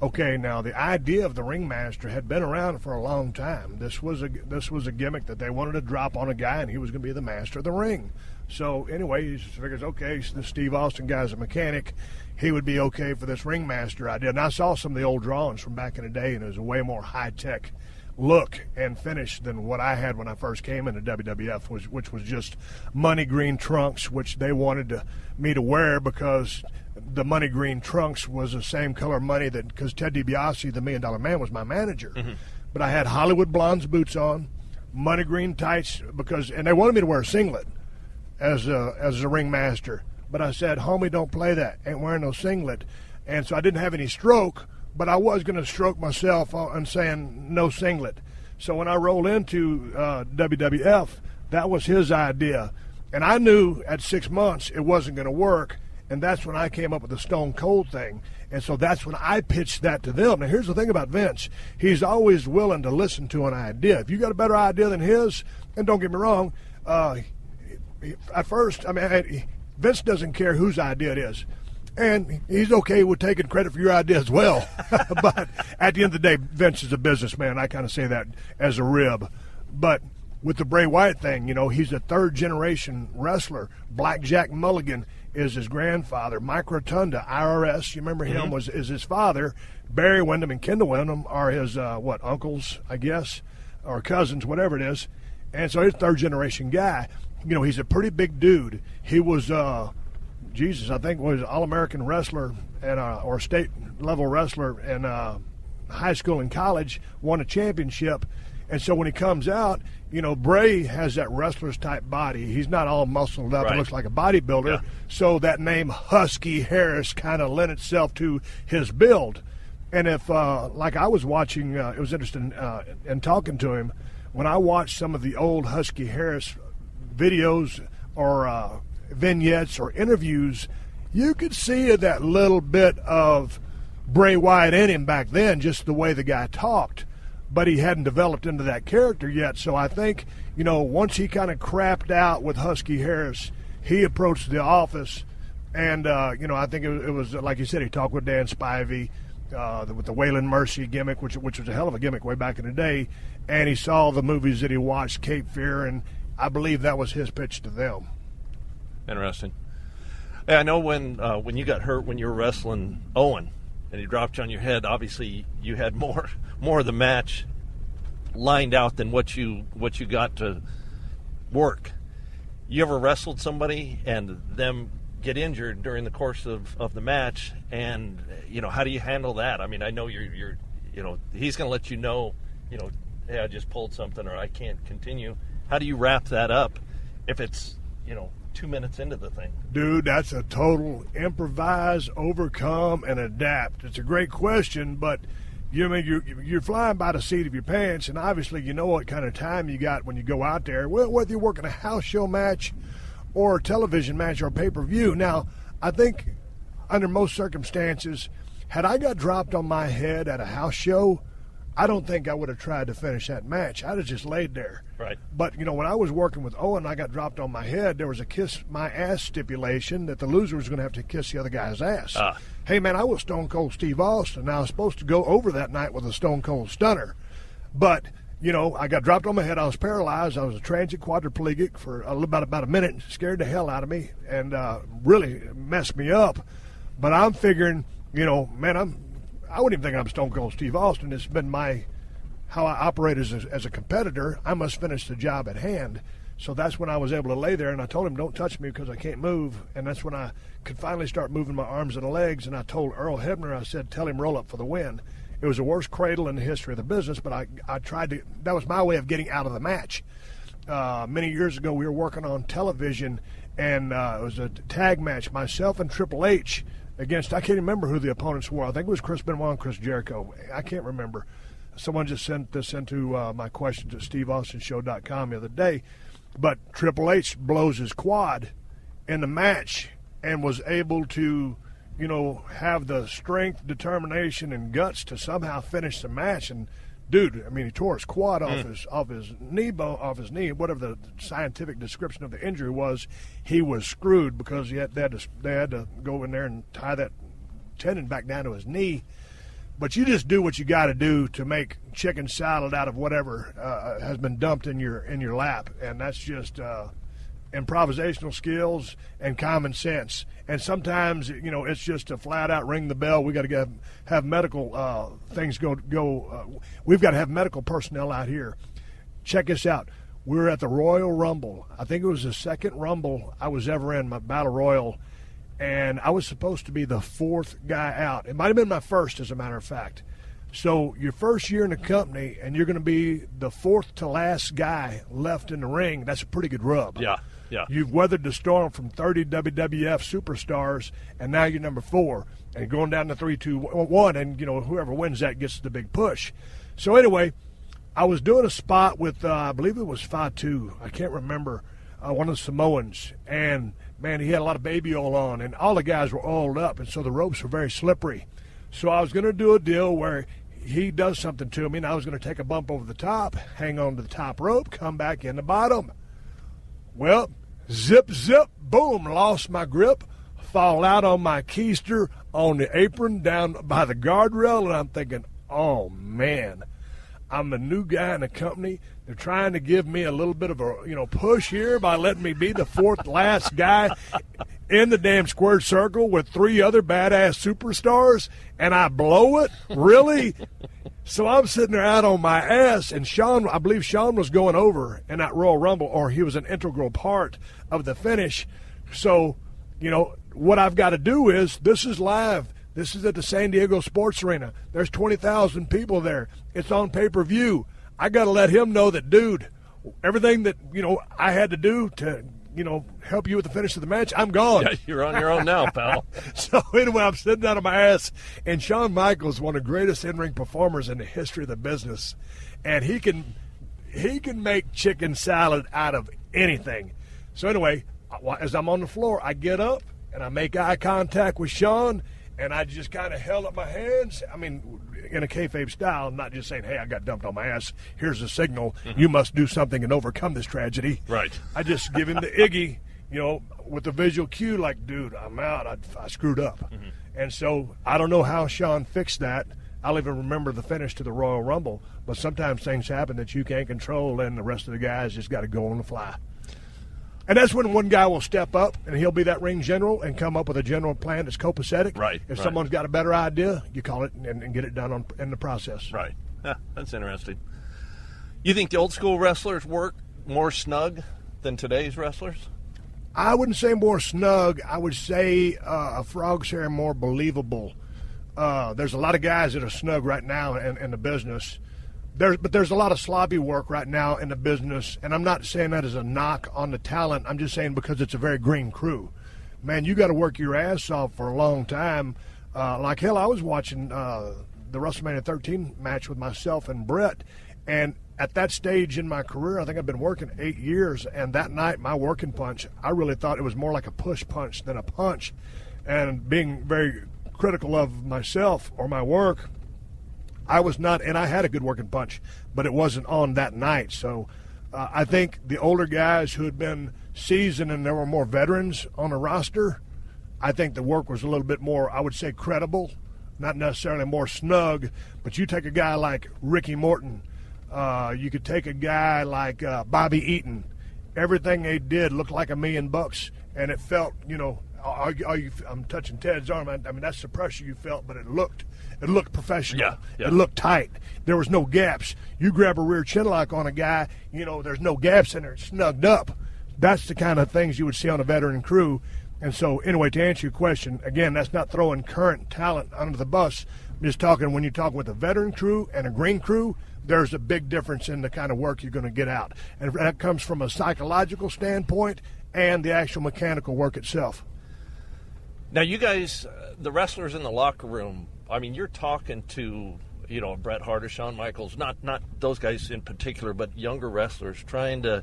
Okay, now the idea of the Ringmaster had been around for a long time. This was a gimmick that they wanted to drop on a guy, and he was going to be the master of the ring. So anyway, he figures, okay, so the Steve Austin guy's a mechanic. He would be okay for this Ringmaster idea. And I saw some of the old drawings from back in the day, and it was a way more high-tech look and finish than what I had when I first came into WWF, which was just money green trunks, which they wanted me to wear because the money green trunks was the same color money because Ted DiBiase, the $1 Million Man, was my manager. Mm-hmm. But I had Hollywood Blondes boots on, money green tights, and they wanted me to wear a singlet as a Ringmaster. But I said, homie, don't play that. Ain't wearing no singlet. And so I didn't have any stroke, but I was going to stroke myself on saying no singlet. So when I rolled into WWF, that was his idea. And I knew at 6 months it wasn't going to work, and that's when I came up with the Stone Cold thing. And so that's when I pitched that to them. Now, here's the thing about Vince. He's always willing to listen to an idea. If you got a better idea than his, and don't get me wrong, at first, Vince doesn't care whose idea it is. And he's okay with taking credit for your idea as well. But at the end of the day, Vince is a businessman. I kind of say that as a rib. But with the Bray Wyatt thing, he's a third-generation wrestler. Blackjack Mulligan is his grandfather. Mike Rotunda, IRS, you remember him, is his father. Barry Windham and Kendall Windham are his, uncles, I guess, or cousins, whatever it is. And so he's a third-generation guy. He's a pretty big dude. He was, I think was an All-American wrestler and or state-level wrestler in high school and college, won a championship. And so when he comes out, Bray has that wrestler's type body. He's not all muscled up. Right. He looks like a bodybuilder. Yeah. So that name Husky Harris kind of lent itself to his build. And if, like I was watching, it was interesting in talking to him, when I watched some of the old Husky Harris videos or vignettes or interviews, you could see that little bit of Bray Wyatt in him back then, just the way the guy talked. But he hadn't developed into that character yet. So I think, once he kind of crapped out with Husky Harris, he approached the office. And, I think it was, like you said, he talked with Dan Spivey with the Waylon Mercy gimmick, which was a hell of a gimmick way back in the day. And he saw the movies that he watched, Cape Fear, and I believe that was his pitch to them. Interesting. I know when you got hurt when you were wrestling Owen and he dropped you on your head, obviously you had more of the match lined out than what you got to work. You ever wrestled somebody and them get injured during the course of the match, and how do you handle that? I mean, I know you're he's going to let you know, hey, I just pulled something or I can't continue. How do you wrap that up if it's 2 minutes into the thing? Dude, that's a total improvise, overcome, and adapt. It's a great question, but you're flying by the seat of your pants, and obviously you know what kind of time you got when you go out there. Well, whether you're working a house show match or a television match or pay-per-view. Now, I think under most circumstances, had I got dropped on my head at a house show, I don't think I would have tried to finish that match. I'd have just laid there. Right. But, when I was working with Owen, I got dropped on my head. There was a kiss my ass stipulation that the loser was going to have to kiss the other guy's ass. Hey, man, I was Stone Cold Steve Austin. Now, I was supposed to go over that night with a Stone Cold Stunner. But, I got dropped on my head. I was paralyzed. I was a transit quadriplegic for about a minute. Scared the hell out of me and really messed me up. But I'm figuring, man, I wouldn't even think I'm Stone Cold Steve Austin. It's been how I operate as a competitor. I must finish the job at hand. So that's when I was able to lay there, and I told him, don't touch me because I can't move. And that's when I could finally start moving my arms and legs. And I told Earl Hebner, I said, tell him roll up for the win. It was the worst cradle in the history of the business, but I tried to. That was my way of getting out of the match. Many years ago, we were working on television, and it was a tag match, myself and Triple H against, I can't remember who the opponents were. I think it was Chris Benoit and Chris Jericho. I can't remember. Someone just sent this into my questions at steveaustonshow.com the other day. But Triple H blows his quad in the match and was able to, have the strength, determination, and guts to somehow finish the match. And dude, I mean, he tore his quad off his knee, whatever the scientific description of the injury was. He was screwed because they had to go in there and tie that tendon back down to his knee. But you just do what you got to do to make chicken salad out of whatever has been dumped in your lap, and that's just improvisational skills and common sense. And sometimes, it's just a flat out ring the bell. We got to have medical things go. We've got to have medical personnel out here. Check this out. We're at the Royal Rumble. I think it was the second Rumble I was ever in, my Battle Royal, and I was supposed to be the fourth guy out. It might have been my first, as a matter of fact. So your first year in the company, and you're going to be the fourth to last guy left in the ring. That's a pretty good rub. Yeah. You've weathered the storm from 30 WWF superstars, and now you're number 4, and going down to 3, 2, 1, and whoever wins that gets the big push. So anyway, I was doing a spot with I believe it was Fatu. I can't remember, one of the Samoans, and man, he had a lot of baby oil on, and all the guys were oiled up, and so the ropes were very slippery. So I was going to do a deal where he does something to me, and I was going to take a bump over the top, hang on to the top rope, come back in the bottom. Well, zip, boom, lost my grip, fall out on my keister on the apron down by the guardrail, and I'm thinking, oh, man, I'm the new guy in the company. They're trying to give me a little bit of a push here by letting me be the fourth last guy in the damn squared circle with 3 other badass superstars, and I blow it? Really? So I'm sitting there out on my ass, and I believe Sean was going over in that Royal Rumble, or he was an integral part of the finish. So, what I've got to do is, this is live. This is at the San Diego Sports Arena. There's 20,000 people there. It's on pay-per-view. I got to let him know that, dude, everything that, I had to do to, help you with the finish of the match, I'm gone. Yeah, you're on your own now, pal. So anyway, I'm sitting out on my ass, and Shawn Michaels, one of the greatest in-ring performers in the history of the business, and he can make chicken salad out of anything. So anyway, as I'm on the floor, I get up, and I make eye contact with Shawn, and I just kind of held up my hands. I mean, in a kayfabe style, I'm not just saying, hey, I got dumped on my ass. Here's a signal. Mm-hmm. You must do something and overcome this tragedy. Right. I just give him the Iggy, with the visual cue, like, dude, I'm out. I screwed up. Mm-hmm. And so I don't know how Shawn fixed that. I'll even remember the finish to the Royal Rumble. But sometimes things happen that you can't control, and the rest of the guys just got to go on the fly. And that's when one guy will step up, and he'll be that ring general and come up with a general plan that's copacetic. Right. If someone's got a better idea, you call it and get it done in the process. Right. Yeah, that's interesting. You think the old school wrestlers work more snug than today's wrestlers? I wouldn't say more snug. I would say a frog's hair more believable. There's a lot of guys that are snug right now in the business. But there's a lot of sloppy work right now in the business, and I'm not saying that as a knock on the talent. I'm just saying because it's a very green crew. Man, you got to work your ass off for a long time. Like hell, I was watching the WrestleMania 13 match with myself and Brett, and at that stage in my career, I think I've been working 8 years, and that night, my working punch, I really thought it was more like a push punch than a punch. And being very critical of myself or my work, I was not, and I had a good working punch, but it wasn't on that night. So I think the older guys who had been seasoned and there were more veterans on the roster, I think the work was a little bit more, I would say, credible, not necessarily more snug. But you take a guy like Ricky Morton, you could take a guy like Bobby Eaton. Everything they did looked like $1 million, and it felt, I'm touching Ted's arm. I mean, that's the pressure you felt, but it looked professional. Yeah. It looked tight. There was no gaps. You grab a rear chin lock on a guy, there's no gaps in there. It's snugged up. That's the kind of things you would see on a veteran crew. And so, anyway, to answer your question, again, that's not throwing current talent under the bus. I'm just talking when you talk with a veteran crew and a green crew, there's a big difference in the kind of work you're going to get out. And that comes from a psychological standpoint and the actual mechanical work itself. Now, you guys, the wrestlers in the locker room, I mean, you're talking to, Bret Hart or Shawn Michaels, not those guys in particular, but younger wrestlers, trying to,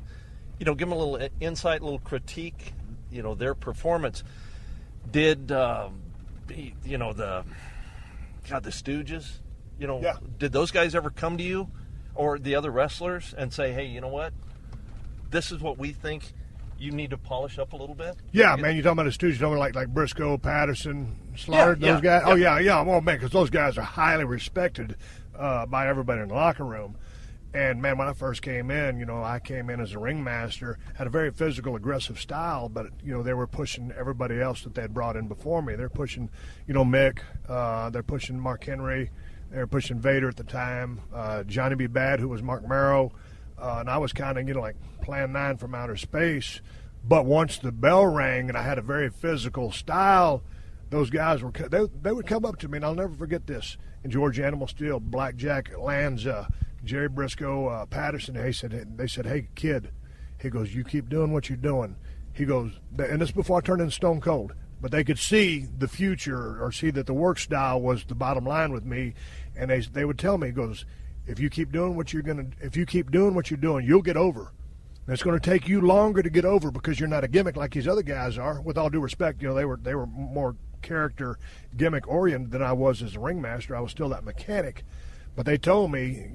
give them a little insight, a little critique, their performance. Did, the Stooges, did those guys ever come to you or the other wrestlers and say, hey, you know what, this is what we think you need to polish up a little bit? Yeah, man, you're talking about the Stooges, you're talking like Briscoe, Patterson, Slaughter, those guys? Yeah. Oh, yeah, well, man, because those guys are highly respected by everybody in the locker room. And, man, when I first came in, I came in as a ringmaster, had a very physical, aggressive style, but, they were pushing everybody else that they had brought in before me. They're pushing, Mick, they're pushing Mark Henry, they were pushing Vader at the time, Johnny B. Bad, who was Mark Merrow, and I was kind of, like Plan 9 from outer space. But once the bell rang and I had a very physical style, those guys they would come up to me, and I'll never forget this. And George Animal Steel, Blackjack Lanza, Jerry Briscoe, Patterson, they said, hey, kid, he goes, you keep doing what you're doing. He goes, and this is before I turned into Stone Cold, but they could see the future or see that the work style was the bottom line with me. And they would tell me, he goes, if you keep doing what you're doing, you'll get over. And it's going to take you longer to get over because you're not a gimmick like these other guys are. With all due respect, they were more character gimmick oriented than I was as a ringmaster. I was still that mechanic. But they told me,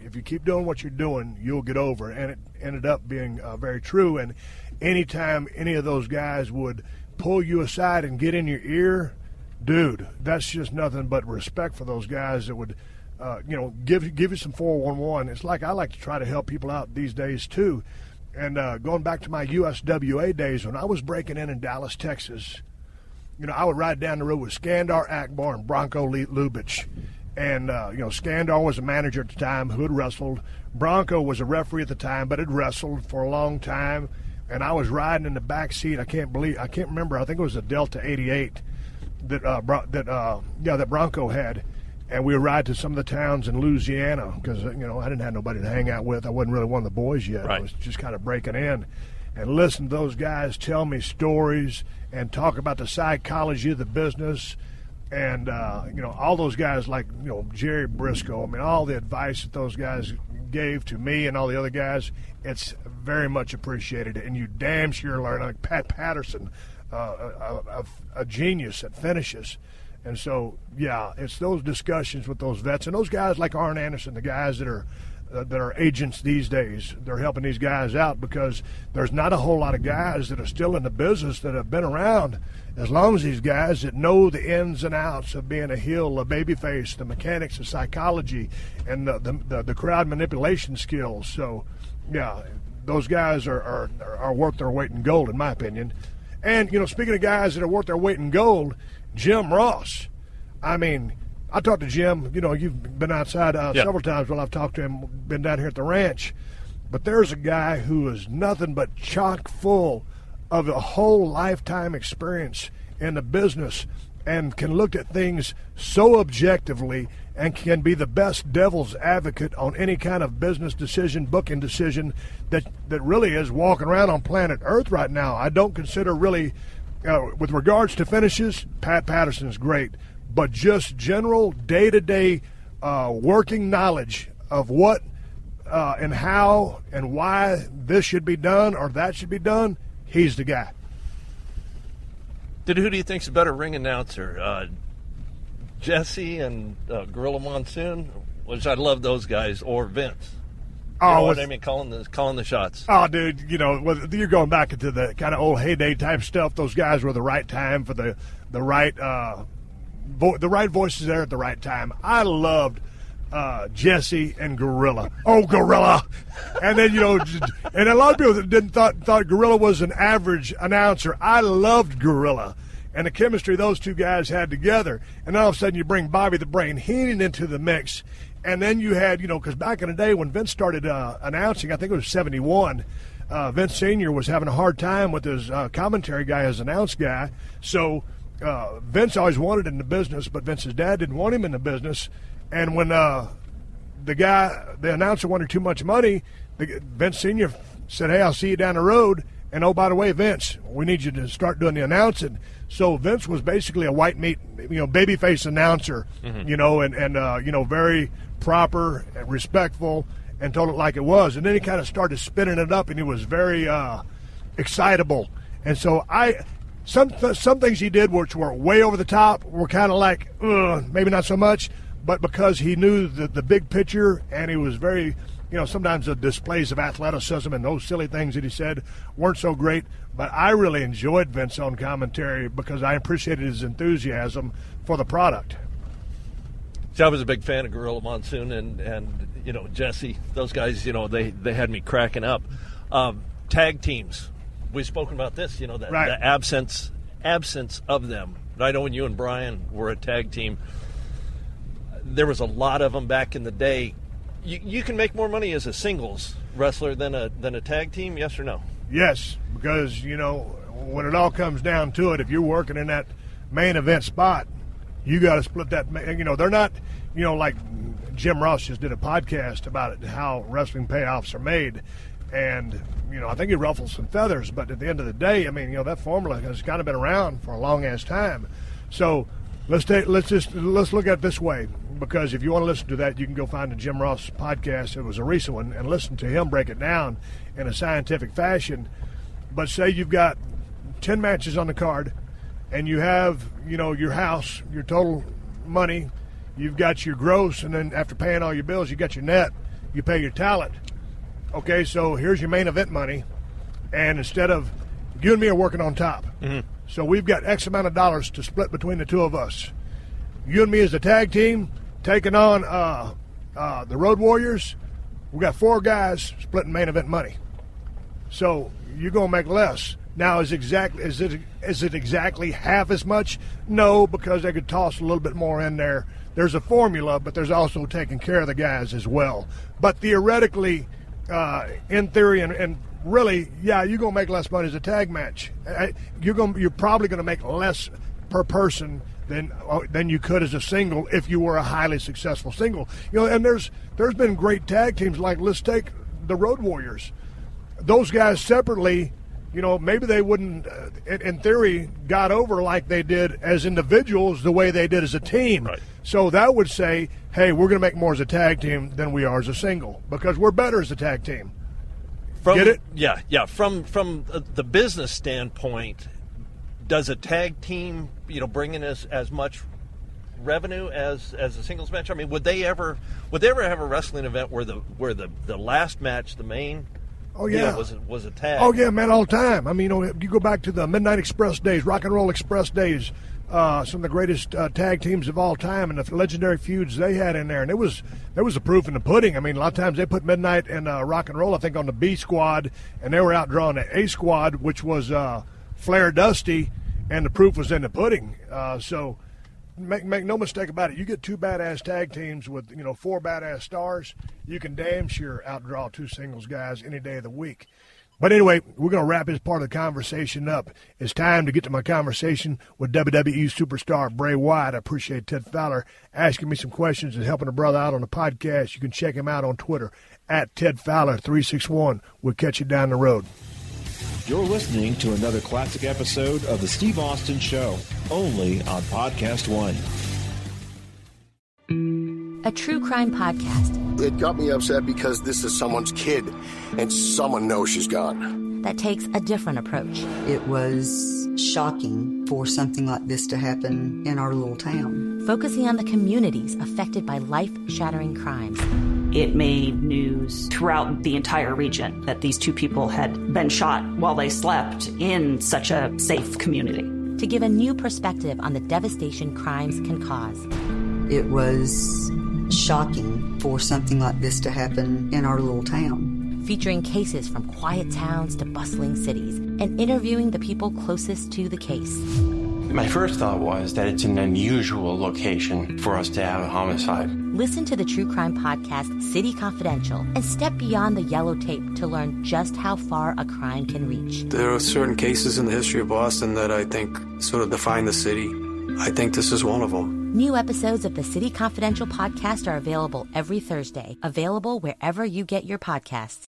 if you keep doing what you're doing, you'll get over. And it ended up being very true. And anytime any of those guys would pull you aside and get in your ear, dude, that's just nothing but respect for those guys that would, give you some 411. It's like I like to try to help people out these days too. And going back to my USWA days when I was breaking in Dallas, Texas, I would ride down the road with Skandar Akbar and Bronco Lubitsch. And, Skandar was a manager at the time who had wrestled. Bronco was a referee at the time, but had wrestled for a long time. And I was riding in the back seat. I can't remember. I think it was a Delta 88 that Bronco had. And we would ride to some of the towns in Louisiana because, I didn't have nobody to hang out with. I wasn't really one of the boys yet. Right. I was just kind of breaking in. And listen to those guys tell me stories and talk about the psychology of the business. And, all those guys like, Jerry Briscoe, all the advice that those guys gave to me and all the other guys, it's very much appreciated. And you damn sure learn. Like Pat Patterson, a genius at finishes. And so, yeah, it's those discussions with those vets. And those guys like Arn Anderson, the guys that are agents these days, they're helping these guys out because there's not a whole lot of guys that are still in the business that have been around as long as these guys that know the ins and outs of being a heel, a babyface, the mechanics of psychology, and the crowd manipulation skills. So, yeah, those guys are worth their weight in gold, in my opinion. And, speaking of guys that are worth their weight in gold, Jim Ross. I mean, I talked to Jim. You've been outside several times while I've talked to him, been down here at the ranch. But there's a guy who is nothing but chock full of a whole lifetime experience in the business and can look at things so objectively and can be the best devil's advocate on any kind of business decision, booking decision that really is walking around on planet Earth right now. I don't consider really, with regards to finishes, Pat Patterson's great, but just general day-to-day working knowledge of what and how and why this should be done or that should be done, he's the guy. Who do you think's a better ring announcer? Jesse and Gorilla Monsoon, which I love those guys, or Vince? Calling the shots. Oh, dude, you're going back into the kind of old heyday type stuff. Those guys were the right time for the right the right voices there at the right time. I loved Jesse and Gorilla. Oh, Gorilla! And then and a lot of people that thought Gorilla was an average announcer. I loved Gorilla and the chemistry those two guys had together. And all of a sudden, you bring Bobby the Brain Heenan into the mix, and then you had because back in the day when Vince started announcing, I think it was '71. Vince Sr. was having a hard time with his commentary guy, his announce guy. So Vince always wanted in the business, but Vince's dad didn't want him in the business. And when the announcer wanted too much money, Vince Sr. said, "Hey, I'll see you down the road. And oh, by the way, Vince, we need you to start doing the announcing." So Vince was basically a white meat, babyface announcer, and very proper and respectful, and told it like it was. And then he kind of started spinning it up, and he was very excitable. And so some things he did which were way over the top were kind of like, maybe not so much. But because he knew the big picture, and he was very, sometimes the displays of athleticism and those silly things that he said weren't so great. But I really enjoyed Vince on commentary because I appreciated his enthusiasm for the product. See, I was a big fan of Gorilla Monsoon and Jesse. Those guys, they had me cracking up. Tag teams. We've spoken about this, right. The absence of them. I know when you and Brian were a tag team, there was a lot of them back in the day. You can make more money as a singles wrestler than a tag team, yes or no? Yes, because, when it all comes down to it, if you're working in that main event spot, you got to split that. They're not, like Jim Ross just did a podcast about it, how wrestling payoffs are made. And, I think he ruffles some feathers. But at the end of the day, that formula has kind of been around for a long-ass time. So let's look at it this way. Because if you want to listen to that, you can go find the Jim Ross podcast. It was a recent one, and listen to him break it down in a scientific fashion. But say you've got 10 matches on the card, and you have, your house, your total money, you've got your gross, and then after paying all your bills, you got your net, you pay your talent. Okay, so here's your main event money, and instead of you and me are working on top, so we've got X amount of dollars to split between the two of us. You and me as a tag team, taking on the Road Warriors, we got 4 guys splitting main event money. So you're going to make less. Now, is it exactly half as much? No, because they could toss a little bit more in there. There's a formula, but there's also taking care of the guys as well. But theoretically, in theory, and really, yeah, you're going to make less money as a tag match. You're probably going to make less per person than you could as a single if you were a highly successful single. And there's been great tag teams, like let's take the Road Warriors. Those guys separately, maybe they wouldn't, in theory, got over like they did as individuals the way they did as a team. Right. So that would say, hey, we're going to make more as a tag team than we are as a single because we're better as a tag team. Get it? Yeah. From the business standpoint, does a tag team, bring in as much revenue as a singles match? Would they ever have a wrestling event where the last match, the main, was a tag? Oh yeah, man, all the time. You go back to the Midnight Express days, Rock and Roll Express days, some of the greatest tag teams of all time and the legendary feuds they had in there. And there was the proof in the pudding. I mean, a lot of times they put Midnight and Rock and Roll, I think, on the B squad, and they were outdrawing the A squad, which was Flair, Dusty, and the proof was in the pudding. So make no mistake about it. You get two badass tag teams with, four badass stars, you can damn sure outdraw two singles guys any day of the week. But anyway, we're going to wrap this part of the conversation up. It's time to get to my conversation with WWE Superstar Bray Wyatt. I appreciate Ted Fowler asking me some questions and helping a brother out on the podcast. You can check him out on Twitter at TedFowler361. We'll catch you down the road. You're listening to another classic episode of The Steve Austin Show, only on PodcastOne. A true crime podcast. It got me upset because this is someone's kid, and someone knows she's gone. That takes a different approach. It was shocking for something like this to happen in our little town. Focusing on the communities affected by life-shattering crimes. It made news throughout the entire region that these two people had been shot while they slept in such a safe community. To give a new perspective on the devastation crimes can cause. It was shocking for something like this to happen in our little town. Featuring cases from quiet towns to bustling cities and interviewing the people closest to the case. My first thought was that it's an unusual location for us to have a homicide. Listen to the true crime podcast City Confidential and step beyond the yellow tape to learn just how far a crime can reach. There are certain cases in the history of Boston that I think sort of define the city. I think this is one of them. New episodes of the City Confidential podcast are available every Thursday. Available wherever you get your podcasts.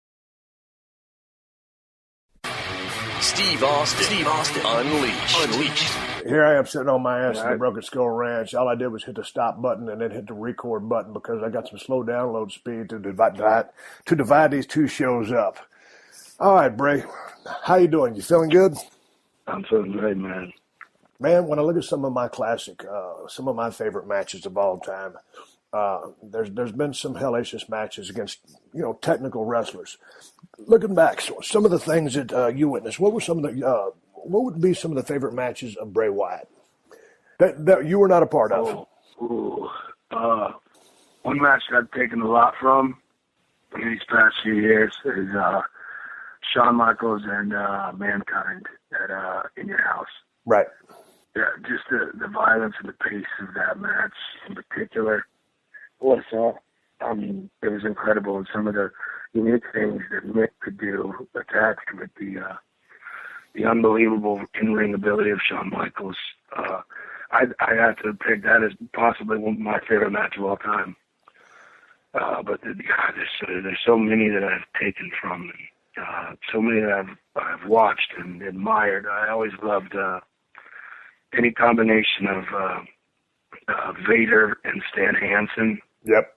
Steve Austin. Unleashed. Here I am sitting on my ass in the Broken Skull Ranch. All I did was hit the stop button and then hit the record button because I got some slow download speed to divide these two shows up. All right, Bray, how you doing? You feeling good? I'm feeling great, man. Man, when I look at some of my some of my favorite matches of all time, there's been some hellacious matches against, technical wrestlers. Looking back, some of the things that you witnessed, what would be some of the favorite matches of Bray Wyatt that you were not a part of? One match that I've taken a lot from in these past few years is Shawn Michaels and Mankind at In Your House. Right. Yeah, just the violence and the pace of that match in particular was, it was incredible. And some of the unique things that Mick could do attached with the unbelievable in-ring ability of Shawn Michaels. I have to pick that as possibly one of my favorite match of all time. But there's so many that I've taken from, so many that I've watched and admired. I always loved any combination of Vader and Stan Hansen. Yep.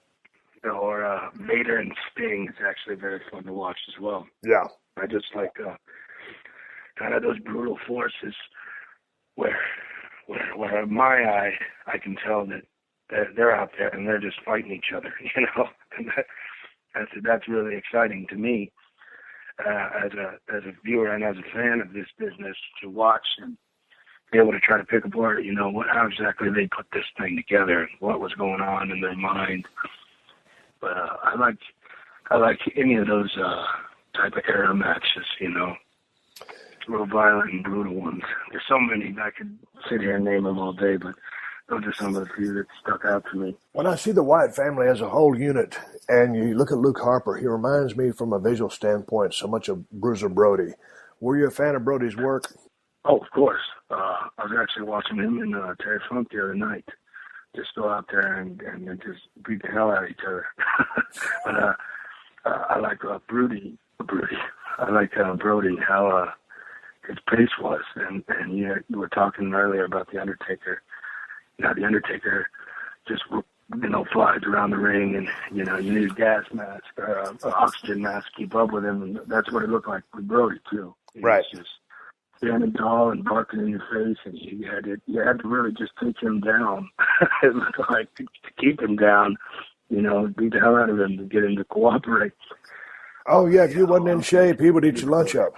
Or Vader and Sting is actually very fun to watch as well. Yeah. I just like kind of those brutal forces where in my eye I can tell that they're out there and they're just fighting each other, and that's really exciting to me as a viewer and as a fan of this business to watch and be able to try to pick apart, how exactly they put this thing together and what was going on in their mind. But I like any of those type of era matches, real violent and brutal ones. There's so many I could sit here and name them all day, but those are some of the few that stuck out to me. When I see the Wyatt family as a whole unit, and you look at Luke Harper, he reminds me from a visual standpoint so much of Bruiser Brody. Were you a fan of Brody's work? Oh, of course. I was actually watching him and Terry Funk the other night. Just go out there and just beat the hell out of each other. But I like Brody. I like Brody, how his pace was. And you were talking earlier about The Undertaker. The Undertaker just, flies around the ring and, you need a gas mask or an oxygen mask to keep up with him. And that's what it looked like with Brody, too. Right. Just standing tall and barking in your face, and you had to really just take him down. It looked like to keep him down, beat the hell out of him to get him to cooperate. Oh yeah, if you wasn't in shape, he would eat your lunch up.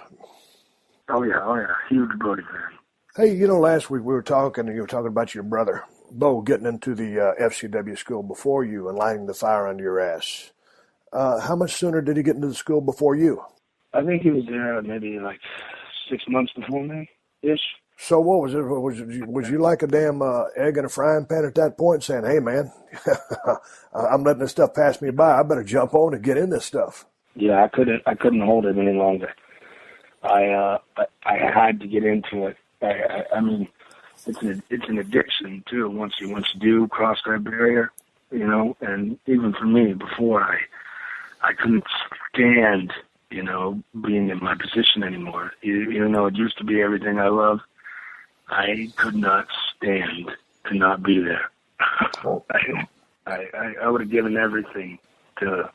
Oh yeah, huge Brody fan. Hey, last week we were talking, and you were talking about your brother, Bo, getting into the FCW school before you and lighting the fire under your ass. How much sooner did he get into the school before you? I think he was there maybe like 6 months before me-ish. So what was it? Was you like a damn egg in a frying pan at that point, saying, "Hey, man, I'm letting this stuff pass me by. I better jump on and get in this stuff"? Yeah, I couldn't hold it any longer. I had to get into it. I mean, it's an addiction too. Once you do cross that barrier, and even for me before, I couldn't stand, being in my position anymore. Even though it used to be everything I loved, I could not stand to not be there. I would have given everything to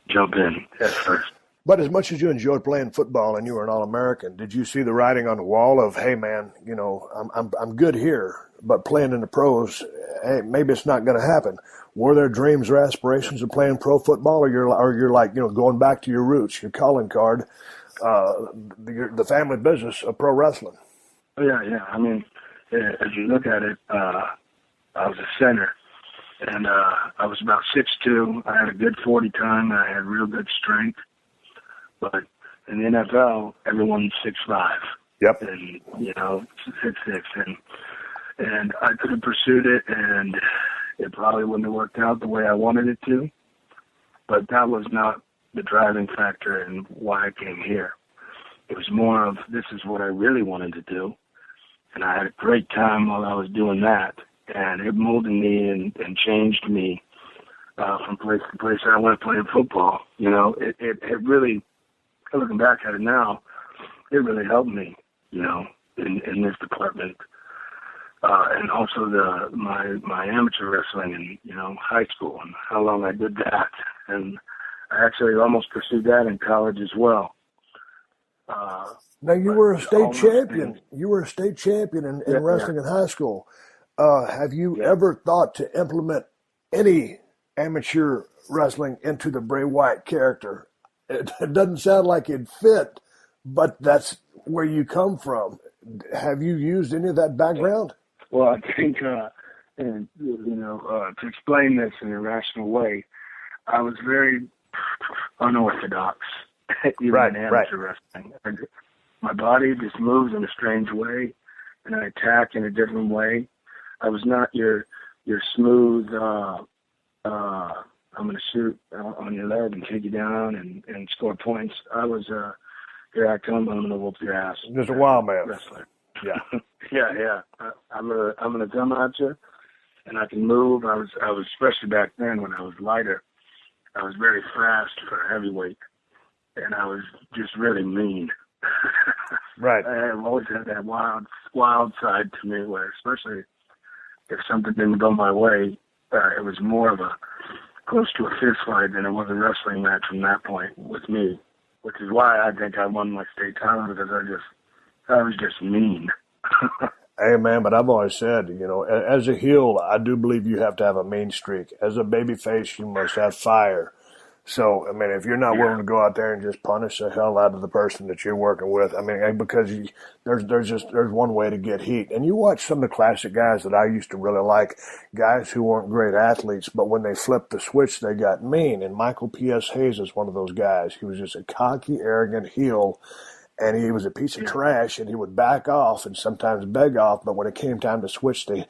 jump in at first. But as much as you enjoyed playing football and you were an All-American, did you see the writing on the wall of, hey, man, I'm good here, but playing in the pros, hey, maybe it's not going to happen? Were there dreams or aspirations of playing pro football, or you're like, going back to your roots, your calling card, the family business of pro wrestling? Yeah. I mean, as you look at it, I was a center, and I was about 6'2". I had a good 40 time. I had real good strength. But in the NFL, everyone's 6'5". Yep. And, 6'6". And I could have pursued it, and it probably wouldn't have worked out the way I wanted it to. But that was not the driving factor in why I came here. It was more of, this is what I really wanted to do. And I had a great time while I was doing that. And it molded me and changed me from place to place. I went playing football. It really, looking back at it now, it really helped me, in this department. And also my amateur wrestling in, high school and how long I did that. And I actually almost pursued that in college as well. Now, you were a state champion. You were a state champion in wrestling in high school. Have you ever thought to implement any amateur wrestling into the Bray Wyatt character? It doesn't sound like it fit, but that's where you come from. Have you used any of that background? Well, I think, to explain this in a rational way, I was very unorthodox, even in amateur wrestling. My body just moves in a strange way, and I attack in a different way. I was not your smooth, I'm going to shoot on your leg and take you down and score points. I was, here I come, I'm going to whoop your ass. Just a wild man. Wrestler. Yeah. Yeah. I'm gonna come at you, and I can move. I was especially back then when I was lighter. I was very fast for a heavyweight, and I was just really mean. Right. I've always had that wild side to me, where especially if something didn't go my way, it was more of a close to a fist fight than it was a wrestling match from that point with me, which is why I think I won my state title, because I was just mean. Hey, man, but I've always said, as a heel, I do believe you have to have a mean streak. As a babyface, you must have fire. So, I mean, if you're not willing to go out there and just punish the hell out of the person that you're working with, I mean, because there's one way to get heat. And you watch some of the classic guys that I used to really like, guys who weren't great athletes, but when they flipped the switch, they got mean. And Michael P.S. Hayes is one of those guys. He was just a cocky, arrogant heel. And he was a piece of trash, and he would back off and sometimes beg off. But when it came time to switch flip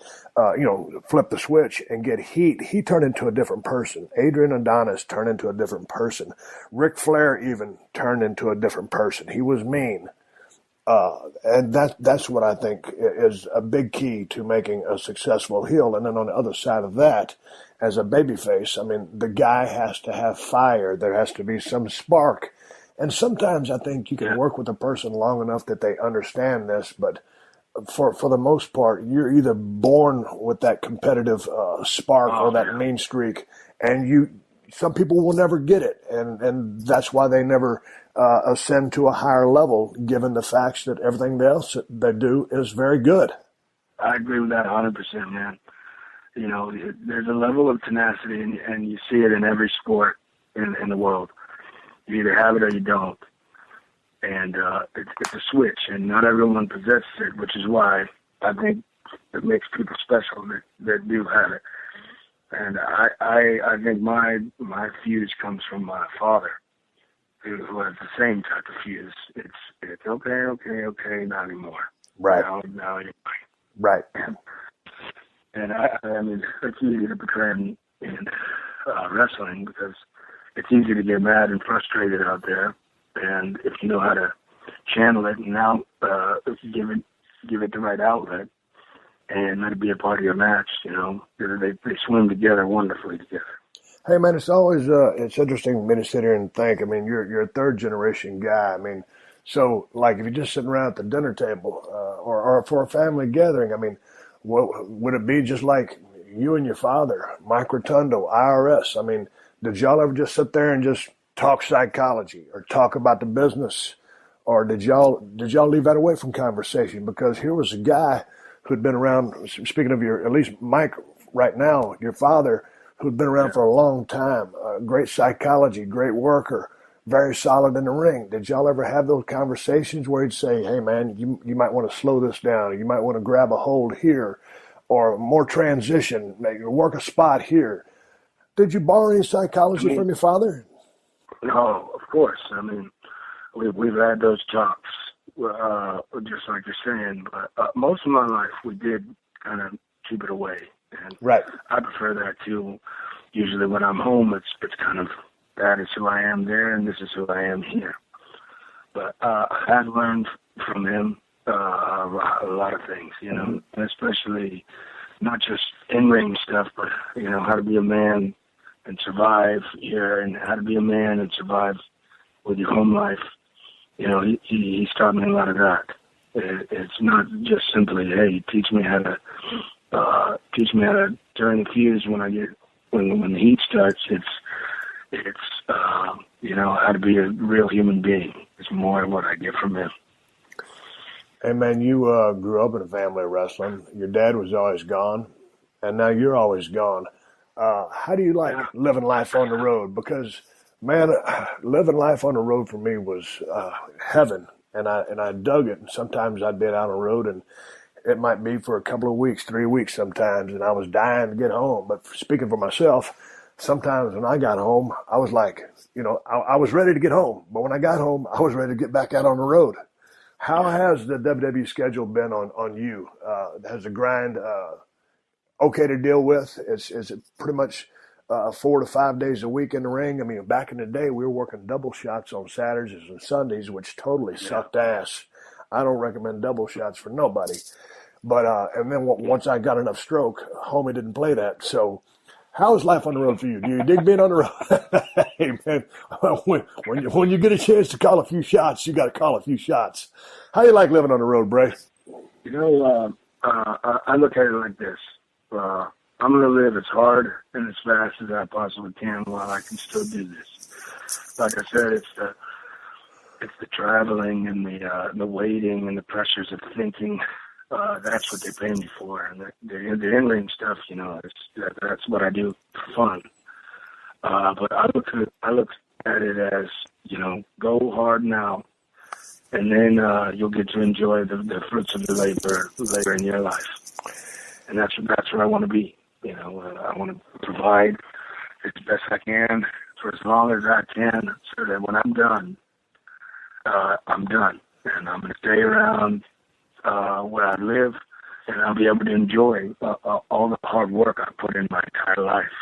the switch and get heat, he turned into a different person. Adrian Adonis turned into a different person. Ric Flair even turned into a different person. He was mean. And that's what I think is a big key to making a successful heel. And then on the other side of that, as a babyface, I mean, the guy has to have fire. There has to be some spark. And sometimes I think you can work with a person long enough that they understand this, but for the most part, you're either born with that competitive spark or that mean streak, and some people will never get it, and that's why they never ascend to a higher level, given the facts that everything else that they do is very good. I agree with that 100%, man. There's a level of tenacity, and you see it in every sport in the world. You either have it or you don't. And it's a switch, and not everyone possesses it, which is why I think it makes people special that do have it. And I think my fuse comes from my father, who has the same type of fuse. It's okay, not anymore. Right. Now you're fine. Right. And I mean, it's easy to portray in wrestling because it's easy to get mad and frustrated out there. And if you know how to channel it and now give it the right outlet and let it be a part of your match, they swim together wonderfully together. Hey man, it's always it's interesting for me to sit here and think. I mean, you're a third generation guy. I mean, so like if you're just sitting around at the dinner table or for a family gathering, I mean, what would it be just like you and your father, Mike Rotundo, IRS? I mean, did y'all ever just sit there and just talk psychology or talk about the business, or did y'all leave that away from conversation? Because here was a guy who'd been around. Speaking of at least Mike right now, your father, who'd been around for a long time, great psychology, great worker, very solid in the ring. Did y'all ever have those conversations where he'd say, hey man, you might want to slow this down, or you might want to grab a hold here, or more transition, maybe work a spot here? Did you borrow any psychology from your father? No, of course. I mean, we've had those talks, just like you're saying. But most of my life, we did kind of keep it away. And right. I prefer that too. Usually, when I'm home, it's kind of that is who I am there, and this is who I am here. But I have learned from him a lot of things, especially not just in-ring stuff, but how to be a man and survive here, and how to be a man and survive with your home life. He's taught me a lot of that. It's not just simply, hey, teach me how to turn the fuse when the heat starts. It's how to be a real human being. It's more what I get from him. Hey man, you grew up in a family of wrestling. Your dad was always gone, and now you're always gone. How do you like living life on the road? Because, man, living life on the road for me was heaven, and I dug it. And sometimes I'd be out on the road, and it might be for a couple of weeks, 3 weeks sometimes, and I was dying to get home. But speaking for myself, sometimes when I got home, I was like, I was ready to get home. But when I got home, I was ready to get back out on the road. How has the WWE schedule been on you? Has the grind okay to deal with? Is it pretty much 4 to 5 days a week in the ring? I mean, back in the day, we were working double shots on Saturdays and Sundays, which totally sucked ass. I don't recommend double shots for nobody. But and then once I got enough stroke, homie didn't play that. So how is life on the road for you? Do you dig being on the road? Hey, man, when you get a chance to call a few shots, you got to call a few shots. How you like living on the road, Bray? I look at it like this. I'm going to live as hard and as fast as I possibly can while I can still do this. Like I said, it's the traveling and the waiting and the pressures of thinking. That's what they pay me for. And the in-ring stuff, that's what I do for fun. But I look at it as, go hard now, and then you'll get to enjoy the fruits of the labor later in your life. And that's where I want to be. I want to provide as best I can for as long as I can, so that when I'm done, I'm done, and I'm going to stay around where I live, and I'll be able to enjoy all the hard work I put in my entire life.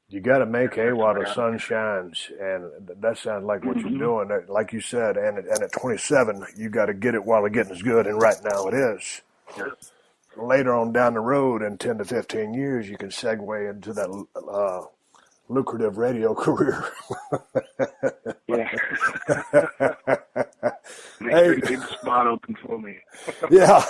You got to make hay while the sun shines, and that sounds like what you're doing. Like you said, and at 27, you got to get it while the getting's good, and right now it is. Yes. Later on down the road, in 10 to 15 years, you can segue into that lucrative radio career. Yeah. Make the spot open for me. Yeah.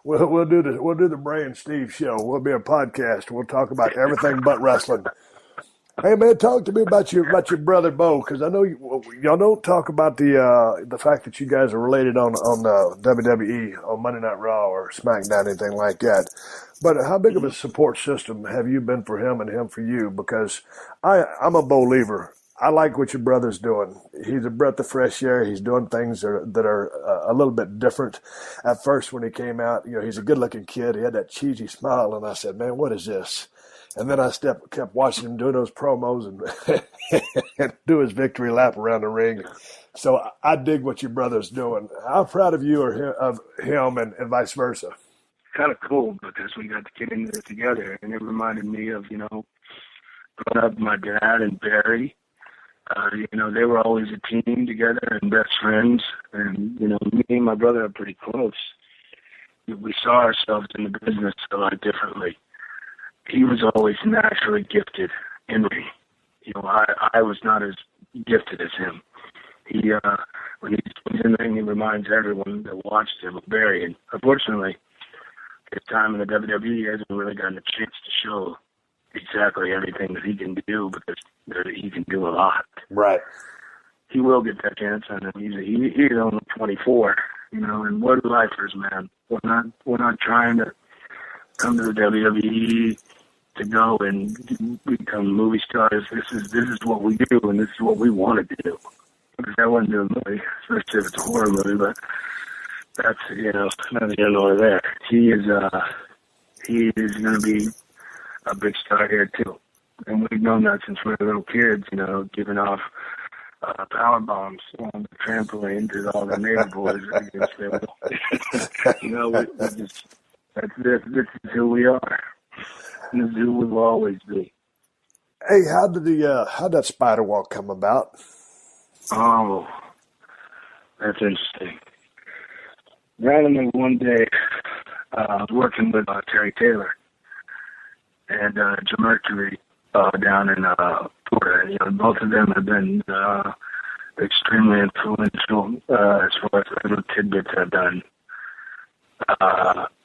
We'll do the Bray and Steve show. We'll be a podcast. We'll talk about everything but wrestling. Hey man, talk to me about your brother Bo, because I know y'all don't talk about the fact that you guys are related on WWE on Monday Night Raw or SmackDown, anything like that. But how big of a support system have you been for him and him for you? Because I'm a believer I like what your brother's doing. He's a breath of fresh air. He's doing things that are a little bit different. At first, when he came out, he's a good-looking kid. He had that cheesy smile, and I said, man, what is this? And then I kept watching him do those promos and do his victory lap around the ring. So I dig what your brother's doing. How proud of you of him and vice versa? Kind of cool because we got to get into it together, and it reminded me of, growing up with my dad and Barry. They were always a team together and best friends, and, me and my brother are pretty close. We saw ourselves in the business a lot differently. He was always naturally gifted in me. I was not as gifted as him. He, when he's in the ring, he reminds everyone that watched him of Barry. And unfortunately, his time in the WWE, he hasn't really gotten a chance to show exactly everything that he can do, because he can do a lot. Right. He will get that chance, and he's only 24. And we're lifers, man. We're not trying to come to the WWE to go and become movie stars. This is what we do, and this is what we want to do. Because I wouldn't do a movie, especially if it's a horror movie, but that's, neither here nor there. He is going to be a big star here, too. And we've known that since we were little kids, giving off power bombs on the trampoline to all the neighbor boys against their will. This is who we are. This is who we will always be. Hey, how'd that spider walk come about? Oh, that's interesting. Randomly one day, I was working with Terry Taylor and Jim Mercury down in Florida. Both of them have been extremely influential as far as the little tidbits I've done.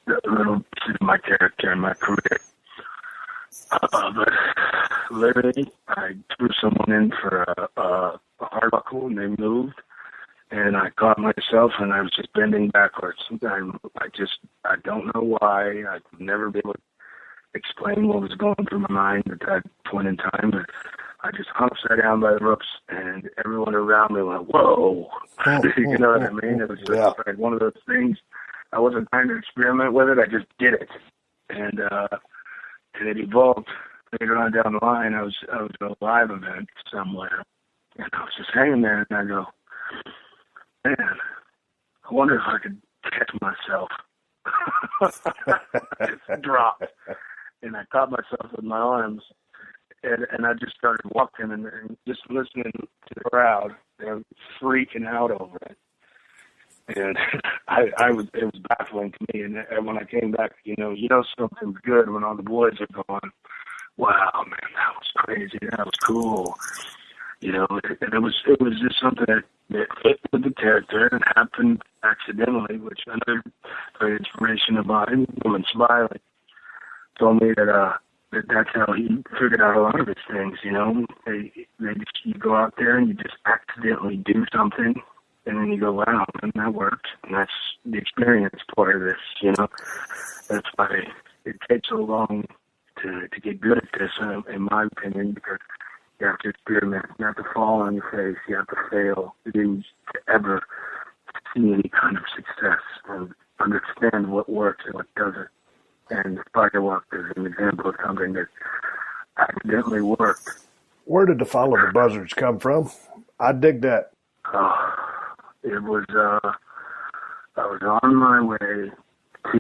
Little pieces of my character and my career. But literally, I threw someone in for a hard buckle, and they moved, and I caught myself, and I was just bending backwards. I don't know why. I'd never be able to explain what was going through my mind at that point in time, but I just hung upside down by the ropes, and everyone around me went, whoa. You know what I mean? It was just like one of those things. I wasn't trying to experiment with it. I just did it. And it evolved later on down the line. I was at a live event somewhere, and I was just hanging there, and I go, man, I wonder if I could catch myself. I just dropped, and I caught myself with my arms, and I just started walking and just listening to the crowd. They were freaking out over it. And it was baffling to me. And when I came back, something's good when all the boys are going, wow, man, that was crazy. That was cool. And it was just something that fit with the character and happened accidentally, which another great inspiration about him, Woman Smiley, told me that's how he figured out a lot of his things, you go out there and you just accidentally do something. And then you go, wow, and that worked. And that's the experience part of this, That's why it takes so long to get good at this, in my opinion, because you have to experiment. You have to fall on your face. You have to fail to ever see any kind of success and understand what works and what doesn't. And the spider walk is an example of something that accidentally worked. Where did the Follow the Buzzards come from? I dig that. It was, I was on my way to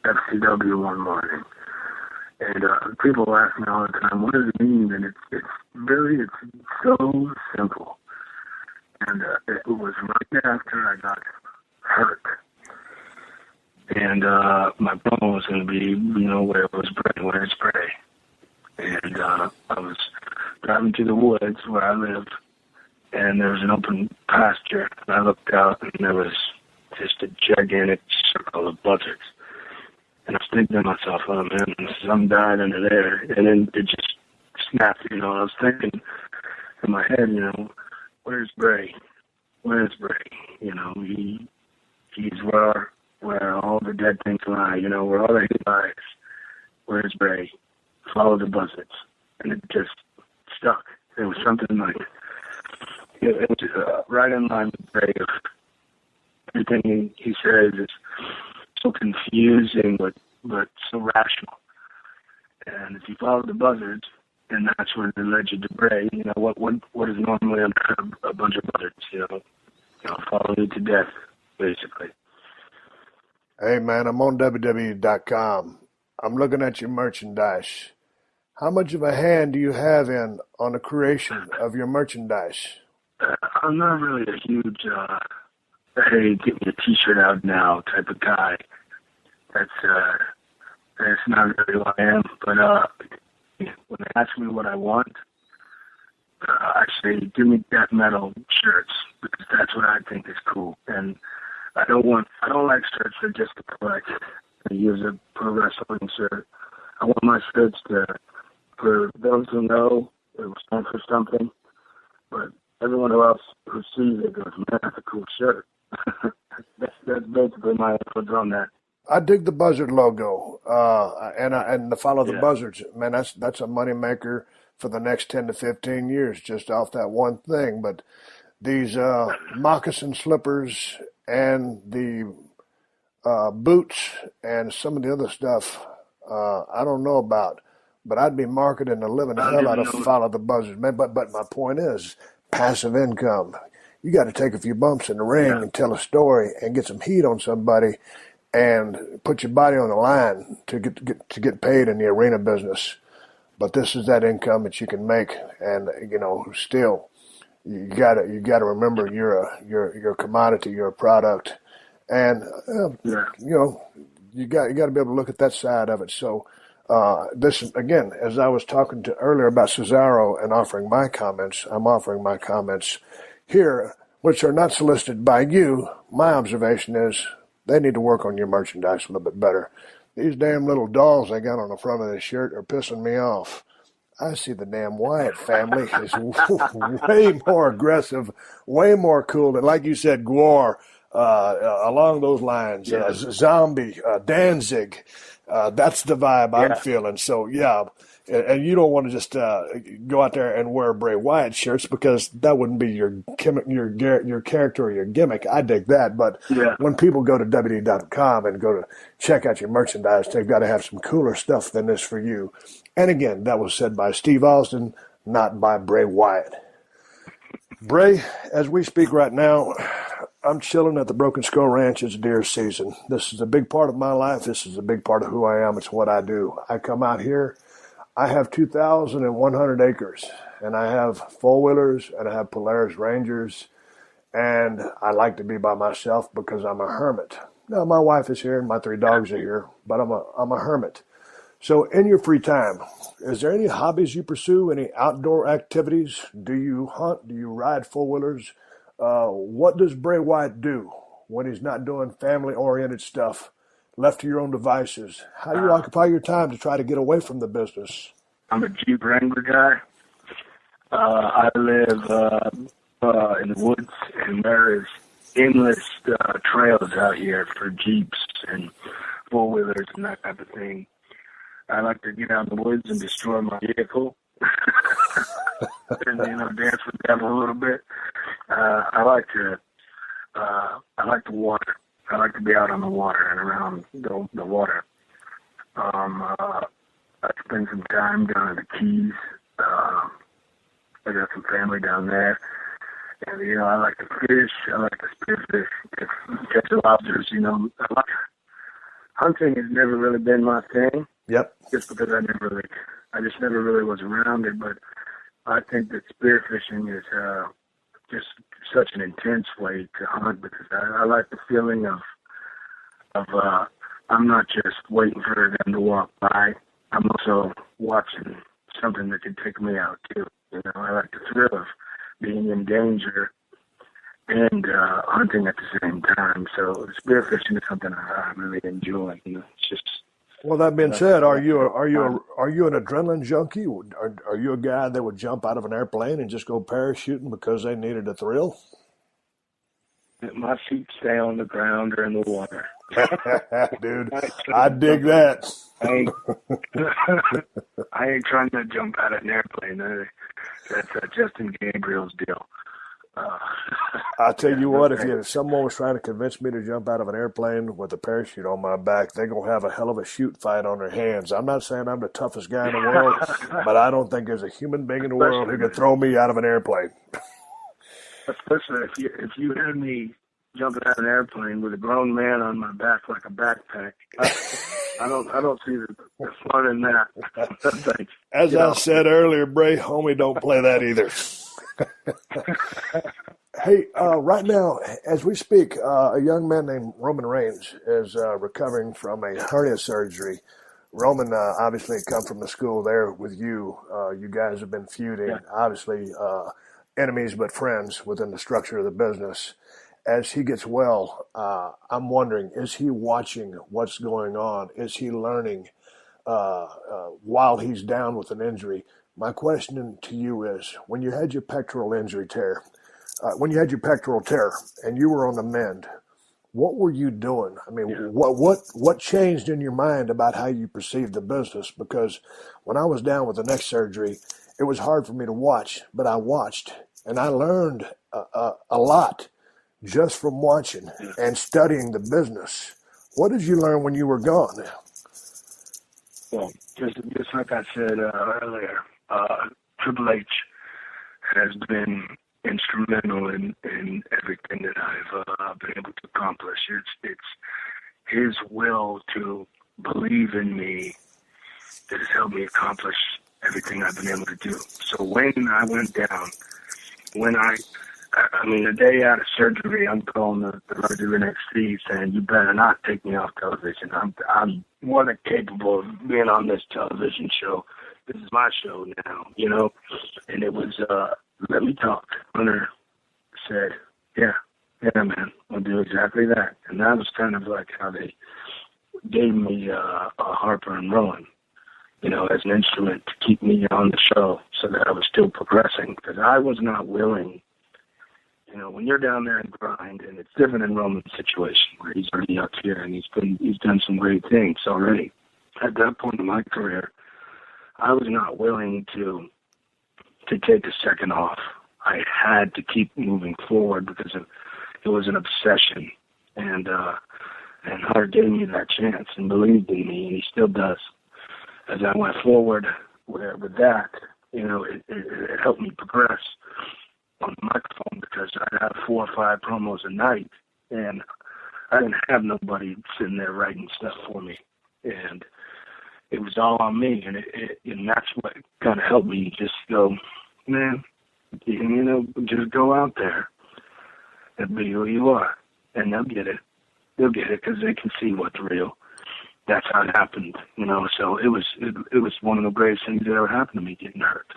FCW one morning, and people ask me all the time, what does it mean? And it's so simple. And it was right after I got hurt. And my promo was going to be, where it was Bray, where it's Bray. And I was driving to the woods where I live, and there was an open pasture, and I looked out, and there was just a gigantic circle of buzzards. And I was thinking to myself, oh, man, some died under there. And then it just snapped, I was thinking in my head, where's Bray? Where's Bray? He's where all the dead things lie, where all the hate lies. Where's Bray? Follow the buzzards. And it just stuck. It was something like, it was right in line with Bray. Everything he says is so confusing, but so rational. And if you follow the buzzards, then that's where they led you to Bray. You know, what is normally a bunch of buzzards, follow you to death, basically. Hey, man, I'm on WWE.com. I'm looking at your merchandise. How much of a hand do you have on the creation of your merchandise? I'm not really a huge, hey, get me a T-shirt out now type of guy. That's not really who I am. But when they ask me what I want, I say, give me death metal shirts, because that's what I think is cool. And I don't like shirts that just to collect and use a pro wrestling shirt. I want my shirts for those who know it was done for something, but everyone else who sees it goes, man, that's a cool shirt. that's basically my input on that. I dig the buzzard logo, and to follow the buzzards, man, that's a money maker for the next 10 to 15 years, just off that one thing. But these moccasin slippers and the boots and some of the other stuff, I don't know about, but I'd be marketing the living hell out of follow the buzzards, man. But my point is passive income. You got to take a few bumps in the ring and tell a story and get some heat on somebody and put your body on the line to get paid in the arena business. But this is that income that you can make, and still you gotta remember you're a commodity, you're a product, and you got to be able to look at that side of it. So this is, again, as I was talking to earlier about Cesaro and offering my comments, I'm offering my comments here, which are not solicited by you. My observation is they need to work on your merchandise a little bit better. These damn little dolls they got on the front of this shirt are pissing me off. I see the damn Wyatt family is way more aggressive, way more cool than, like you said, Gwar, along those lines, Zombie, Danzig. That's the vibe I'm feeling. So, and you don't want to just go out there and wear Bray Wyatt shirts, because that wouldn't be your character or your gimmick. I dig that. But when people go to WWE.com and go to check out your merchandise, they've got to have some cooler stuff than this for you. And again, that was said by Steve Austin, not by Bray Wyatt. Bray, as we speak right now, I'm chilling at the Broken Skull Ranch. It's deer season. This is a big part of my life. This is a big part of who I am. It's what I do. I come out here. I have 2,100 acres, and I have four-wheelers, and I have Polaris Rangers, and I like to be by myself because I'm a hermit. Now, my wife is here, and my 3 dogs are here, but I'm a hermit. So in your free time, is there any hobbies you pursue, any outdoor activities? Do you hunt? Do you ride four-wheelers? What does Bray Wyatt do when he's not doing family-oriented stuff, left to your own devices? How do you occupy your time to try to get away from the business? I'm a Jeep Wrangler guy. I live in the woods, and there is endless trails out here for Jeeps and four-wheelers and that type of thing. I like to get out in the woods and destroy my vehicle and, dance with them a little bit. I like the water. I like to be out on the water and around the water. I spend some time down at the Keys. I got some family down there. And, I like to fish. I like to spearfish, catch lobsters. Hunting has never really been my thing. Yep. Just because I just never really was around it. But I think that spearfishing is just such an intense way to hunt, because I like the feeling of I'm not just waiting for them to walk by. I'm also watching something that could take me out too. I like the thrill of being in danger and hunting at the same time. So spearfishing is something I really enjoy. It's just. Well, that being said, are you an adrenaline junkie? Are you a guy that would jump out of an airplane and just go parachuting because they needed a thrill? My feet stay on the ground or in the water. Dude, I dig that. I ain't trying to jump out of an airplane. That's Justin Gabriel's deal. I'll tell you what, if someone was trying to convince me to jump out of an airplane with a parachute on my back, they're going to have a hell of a shoot fight on their hands. I'm not saying I'm the toughest guy in the world, but I don't think there's a human being in the world who could throw me out of an airplane. Especially if you had me jumping out of an airplane with a grown man on my back like a backpack, I don't see the fun in that. As I said earlier, Bray, homie, don't play that either. Hey, right now, as we speak, a young man named Roman Reigns is recovering from a hernia surgery. Roman obviously come from the school there with you. You guys have been feuding, obviously enemies but friends within the structure of the business. As he gets well, I'm wondering, is he watching what's going on? Is he learning while he's down with an injury? My question to you is, when you had your pectoral tear, and you were on the mend, what were you doing? I mean, what changed in your mind about how you perceived the business? Because when I was down with the neck surgery, it was hard for me to watch, but I watched, and I learned a lot just from watching and studying the business. What did you learn when you were gone? Well, just like I said earlier, Triple H has been instrumental in everything that I've been able to accomplish. It's his will to believe in me that has helped me accomplish everything I've been able to do. So when I went down, the day out of surgery, I'm calling the director of NXT saying, "You better not take me off television. I'm more than capable of being on this television show. This is my show now, you know." And it was, let me talk. Hunter said, yeah, man, I'll do exactly that. And that was kind of like how they gave me Harper and Rowan, you know, as an instrument to keep me on the show so that I was still progressing, because I was not willing. You know, when you're down there and grind, and it's different in Roman's situation where he's already up here and he's done some great things already. At that point in my career, I was not willing to take a second off. I had to keep moving forward because it was an obsession, and Hunter gave me that chance and believed in me, and he still does. As I went forward with that, you know, it helped me progress on the microphone, because I'd have 4 or 5 promos a night, and I didn't have nobody sitting there writing stuff for me, and it was all on me, and that's what kind of helped me just go, man, you know, just go out there and be who you are, and they'll get it because they can see what's real. That's how it happened, you know. So it was one of the greatest things that ever happened to me, getting hurt.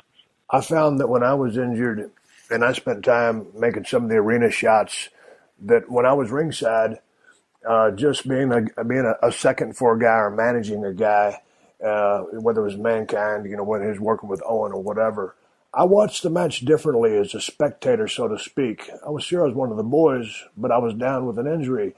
I found that when I was injured, and I spent time making some of the arena shots, that when I was ringside, just being a second for a guy or managing a guy, whether it was Mankind, you know, when he was working with Owen or whatever, I watched the match differently as a spectator, so to speak. I was sure I was one of the boys, but I was down with an injury.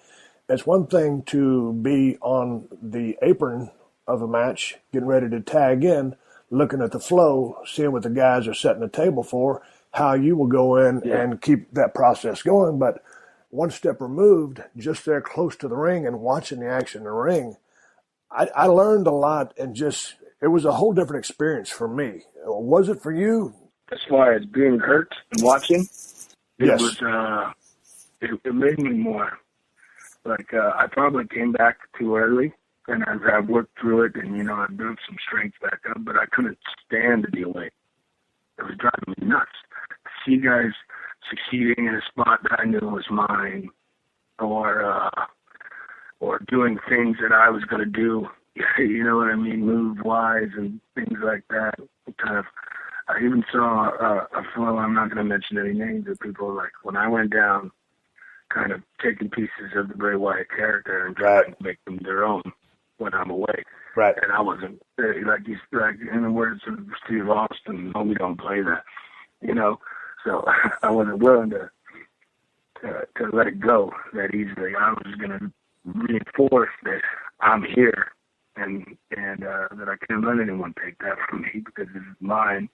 It's one thing to be on the apron of a match, getting ready to tag in, looking at the flow, seeing what the guys are setting the table for, how you will go in and keep that process going. But one step removed, just there close to the ring and watching the action in the ring, I learned a lot, and just, it was a whole different experience for me. Was it for you? As far as being hurt and watching, it was, it made me more. Like, I probably came back too early, and I worked through it, and, you know, I built some strength back up, but I couldn't stand to be away. It was driving me nuts. To see guys succeeding in a spot that I knew was mine, or doing things that I was going to do, you know what I mean, move-wise and things like that. Kind of, I even saw a fellow, I'm not going to mention any names, of people, like, when I went down, kind of taking pieces of the Bray Wyatt character and trying to make them their own when I'm away. Right. And I wasn't, like in the words of Steve Austin, no, we don't play that, you know. So I wasn't willing to let it go that easily. I was going to reinforce that I'm here and that I can't let anyone take that from me because this is mine.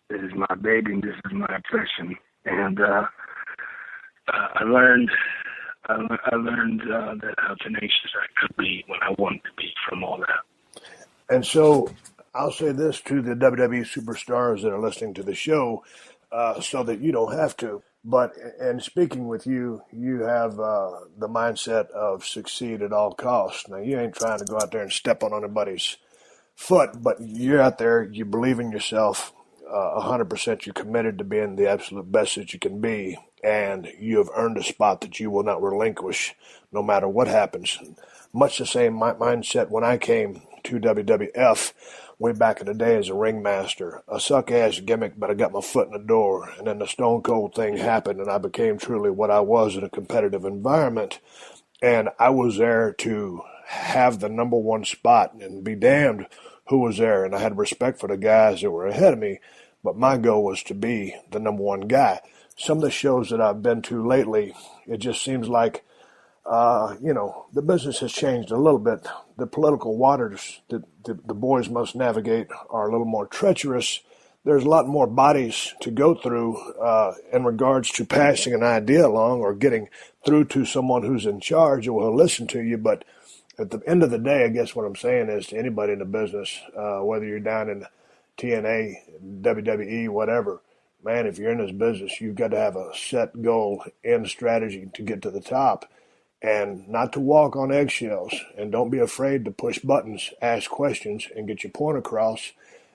This is my baby, and this is my obsession. And I learned that how tenacious I could be when I wanted to be from all that. And so I'll say this to the WWE superstars that are listening to the show, so that you don't have to. But in speaking with you, you have the mindset of succeed at all costs. Now, you ain't trying to go out there and step on anybody's foot, but you're out there, you believe in yourself 100%. You're committed to being the absolute best that you can be, and you have earned a spot that you will not relinquish no matter what happens. Much the same mindset when I came to WWF way back in the day as a ringmaster. A suck-ass gimmick, but I got my foot in the door, and then the Stone Cold thing happened, and I became truly what I was in a competitive environment, and I was there to have the number one spot and be damned who was there, and I had respect for the guys that were ahead of me, but my goal was to be the number one guy. Some of the shows that I've been to lately, it just seems like the business has changed a little bit. The political waters that the boys must navigate are a little more treacherous. There's a lot more bodies to go through in regards to passing an idea along or getting through to someone who's in charge or will listen to you. But at the end of the day, I guess what I'm saying is to anybody in the business, whether you're down in TNA, WWE, whatever, man, if you're in this business, you've got to have a set goal and strategy to get to the top. And not to walk on eggshells, and don't be afraid to push buttons, ask questions, and get your point across,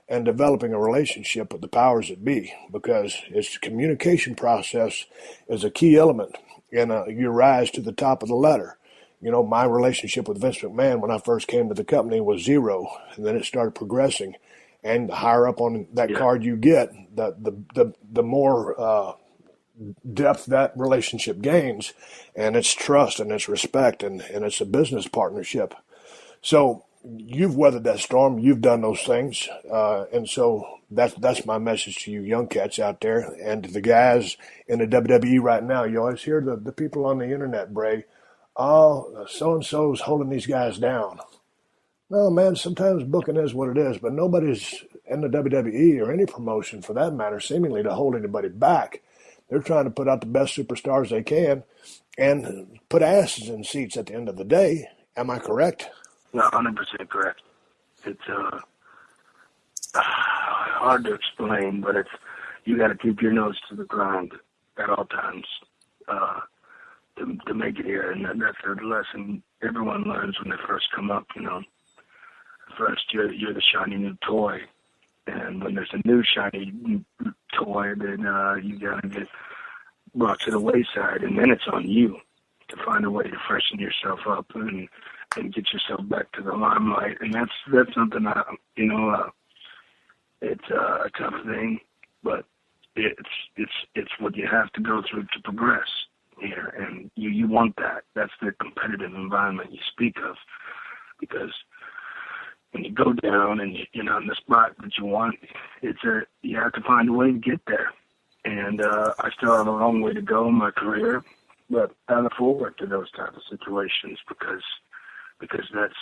and developing a relationship with the powers that be, because its communication process is a key element in your rise to the top of the ladder. You know, my relationship with Vince McMahon when I first came to the company was 0, and then it started progressing. And the higher up on that card you get, the more depth that relationship gains, and it's trust and it's respect and it's a business partnership. So you've weathered that storm, you've done those things, and so that's my message to you young cats out there and to the guys in the WWE right now. You always hear the people on the internet, Bray, oh, so-and-so's holding these guys down. No, man, sometimes booking is what it is, but nobody's in the WWE or any promotion for that matter seemingly to hold anybody back. They're trying to put out the best superstars they can and put asses in seats at the end of the day. Am I correct? No, 100% correct. It's hard to explain, but you got to keep your nose to the ground at all times to make it here. And that's a lesson everyone learns when they first come up. You know, first you're the shiny new toy. And when there's a new shiny toy, then you gotta get brought to the wayside, and then it's on you to find a way to freshen yourself up and get yourself back to the limelight. And that's something it's a tough thing, but it's what you have to go through to progress here, and you want that. That's the competitive environment you speak of, because when you go down and you're not in the spot that you want, you have to find a way to get there. And I still have a long way to go in my career, but I look forward to those type of situations because that's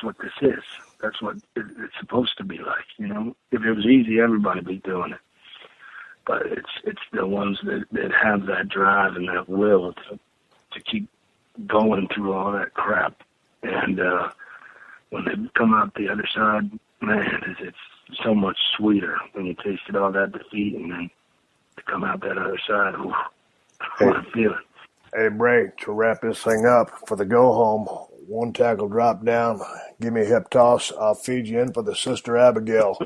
what this is. That's what it's supposed to be like. You know, if it was easy, everybody'd be doing it. But it's the ones that have that drive and that will to keep going through all that crap. And when they come out the other side, man, it's so much sweeter when you tasted all that defeat, and then to come out that other side, what a feeling. Hey, Bray, to wrap this thing up for the go-home, one tackle drop down, give me a hip toss, I'll feed you in for the Sister Abigail.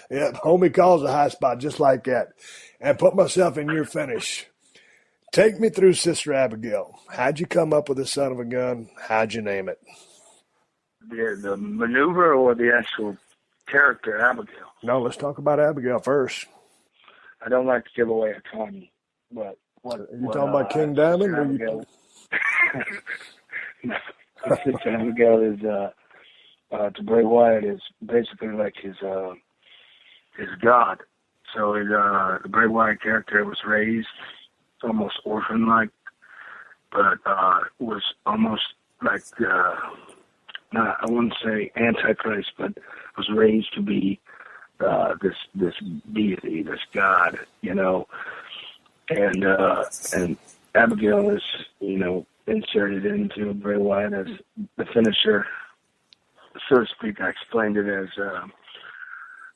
Yeah, homie calls a high spot just like that. And put myself in your finish. Take me through Sister Abigail. How'd you come up with the son of a gun? How'd you name it? The maneuver or the actual character, Abigail? No, let's talk about Abigail first. I don't like to give away a ton, but are you talking about King Diamond? Abigail, Sister Abigail is to Bray Wyatt is basically like his God. So the Bray Wyatt character was raised almost orphan-like, but was almost like, I wouldn't say Antichrist, but was raised to be this deity, this God, you know. And Abigail is, you know, inserted into Bray Wyatt as the finisher, so to speak. I explained it as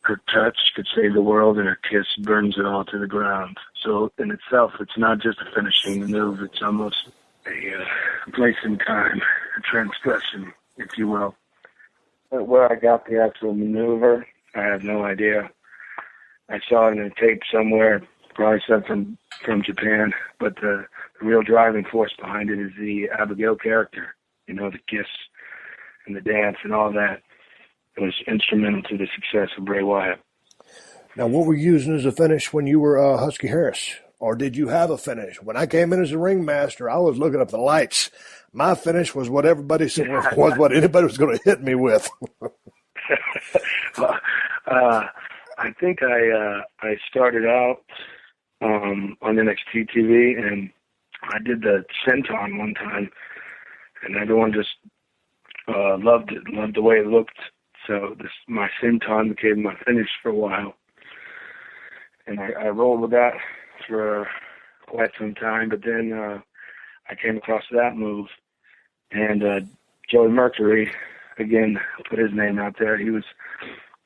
her touch could save the world and her kiss burns it all to the ground. So in itself, it's not just a finishing maneuver, it's almost a place in time, a transgression, if you will. But where I got the actual maneuver, I have no idea. I saw it in a tape somewhere, probably sent from Japan, but the real driving force behind it is the Abigail character, you know, the kiss and the dance and all that. It was instrumental to the success of Bray Wyatt. Now, what were you using as a finish when you were Husky Harris? Or did you have a finish? When I came in as a ringmaster, I was looking up the lights. My finish was what everybody said was what anybody was going to hit me with. Well, I think I started out on NXT TV, and I did the senton one time, and everyone just loved it, loved the way it looked. So my senton became my finish for a while, and I rolled with that for quite some time. But then I came across that move, and Joey Mercury, again, put his name out there. He was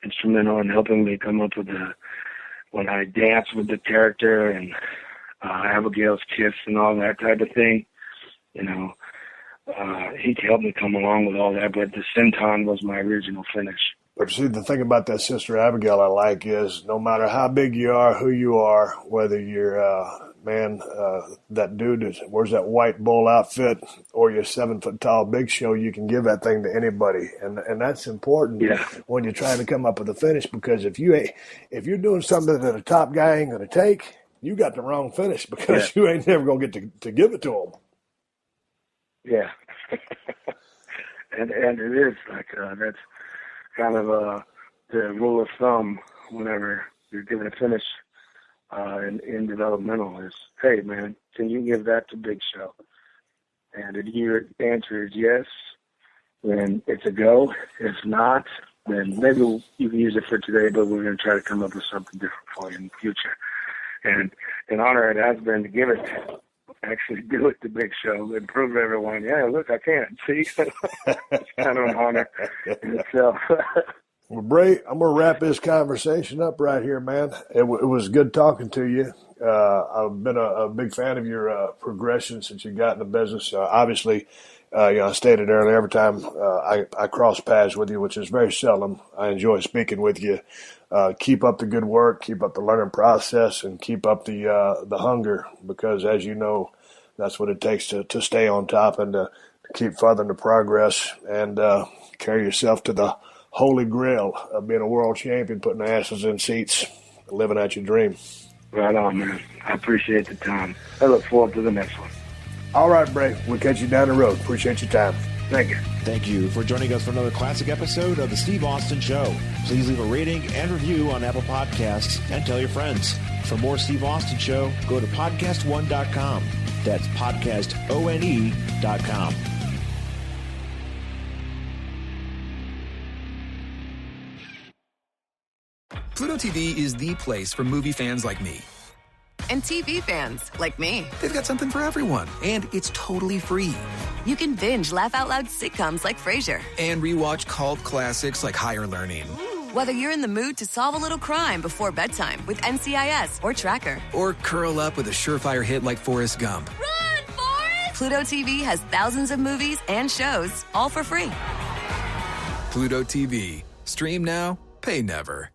instrumental in helping me come up with when I danced with the character and Abigail's kiss and all that type of thing. You know, he helped me come along with all that, but the senton was my original finish. But see, the thing about that Sister Abigail I like is no matter how big you are, who you are, whether you're, that dude that wears that white bull outfit or you're 7 foot tall Big Show, you can give that thing to anybody. And that's important when you're trying to come up with a finish, because if you're doing something that a top guy ain't going to take, you got the wrong finish, because you ain't never going to get to give it to him. Yeah. and it is like, that's kind of the rule of thumb whenever you're given a finish in developmental is, hey, man, can you give that to Big Show? And if your answer is yes, then it's a go. If not, then maybe you can use it for today, but we're going to try to come up with something different for you in the future. And an honor it has been to give it, actually do it to Big Show and prove to everyone, yeah, look, I can. See? It's kind of an honor in itself. Well, Bray, I'm going to wrap this conversation up right here, man. It was good talking to you. I've been a big fan of your progression since you got in the business. Obviously, I stated earlier, every time I cross paths with you, which is very seldom, I enjoy speaking with you. Keep up the good work, keep up the learning process, and keep up the hunger, because, as you know, that's what it takes to stay on top and to keep furthering the progress and carry yourself to the holy grail of being a world champion, putting asses in seats, living out your dream. Right on, man. I appreciate the time. I look forward to the next one. All right, Bray. We'll catch you down the road. Appreciate your time. Thank you. Thank you for joining us for another classic episode of The Steve Austin Show. Please leave a rating and review on Apple Podcasts and tell your friends. For more Steve Austin Show, go to PodcastOne.com. That's PodcastOne.com. Pluto TV is the place for movie fans like me. And TV fans like me. They've got something for everyone, and it's totally free. You can binge laugh-out-loud sitcoms like Frasier. And rewatch cult classics like Higher Learning. Whether you're in the mood to solve a little crime before bedtime with NCIS or Tracker. Or curl up with a surefire hit like Forrest Gump. Run, Forrest! Pluto TV has thousands of movies and shows, all for free. Pluto TV. Stream now, pay never.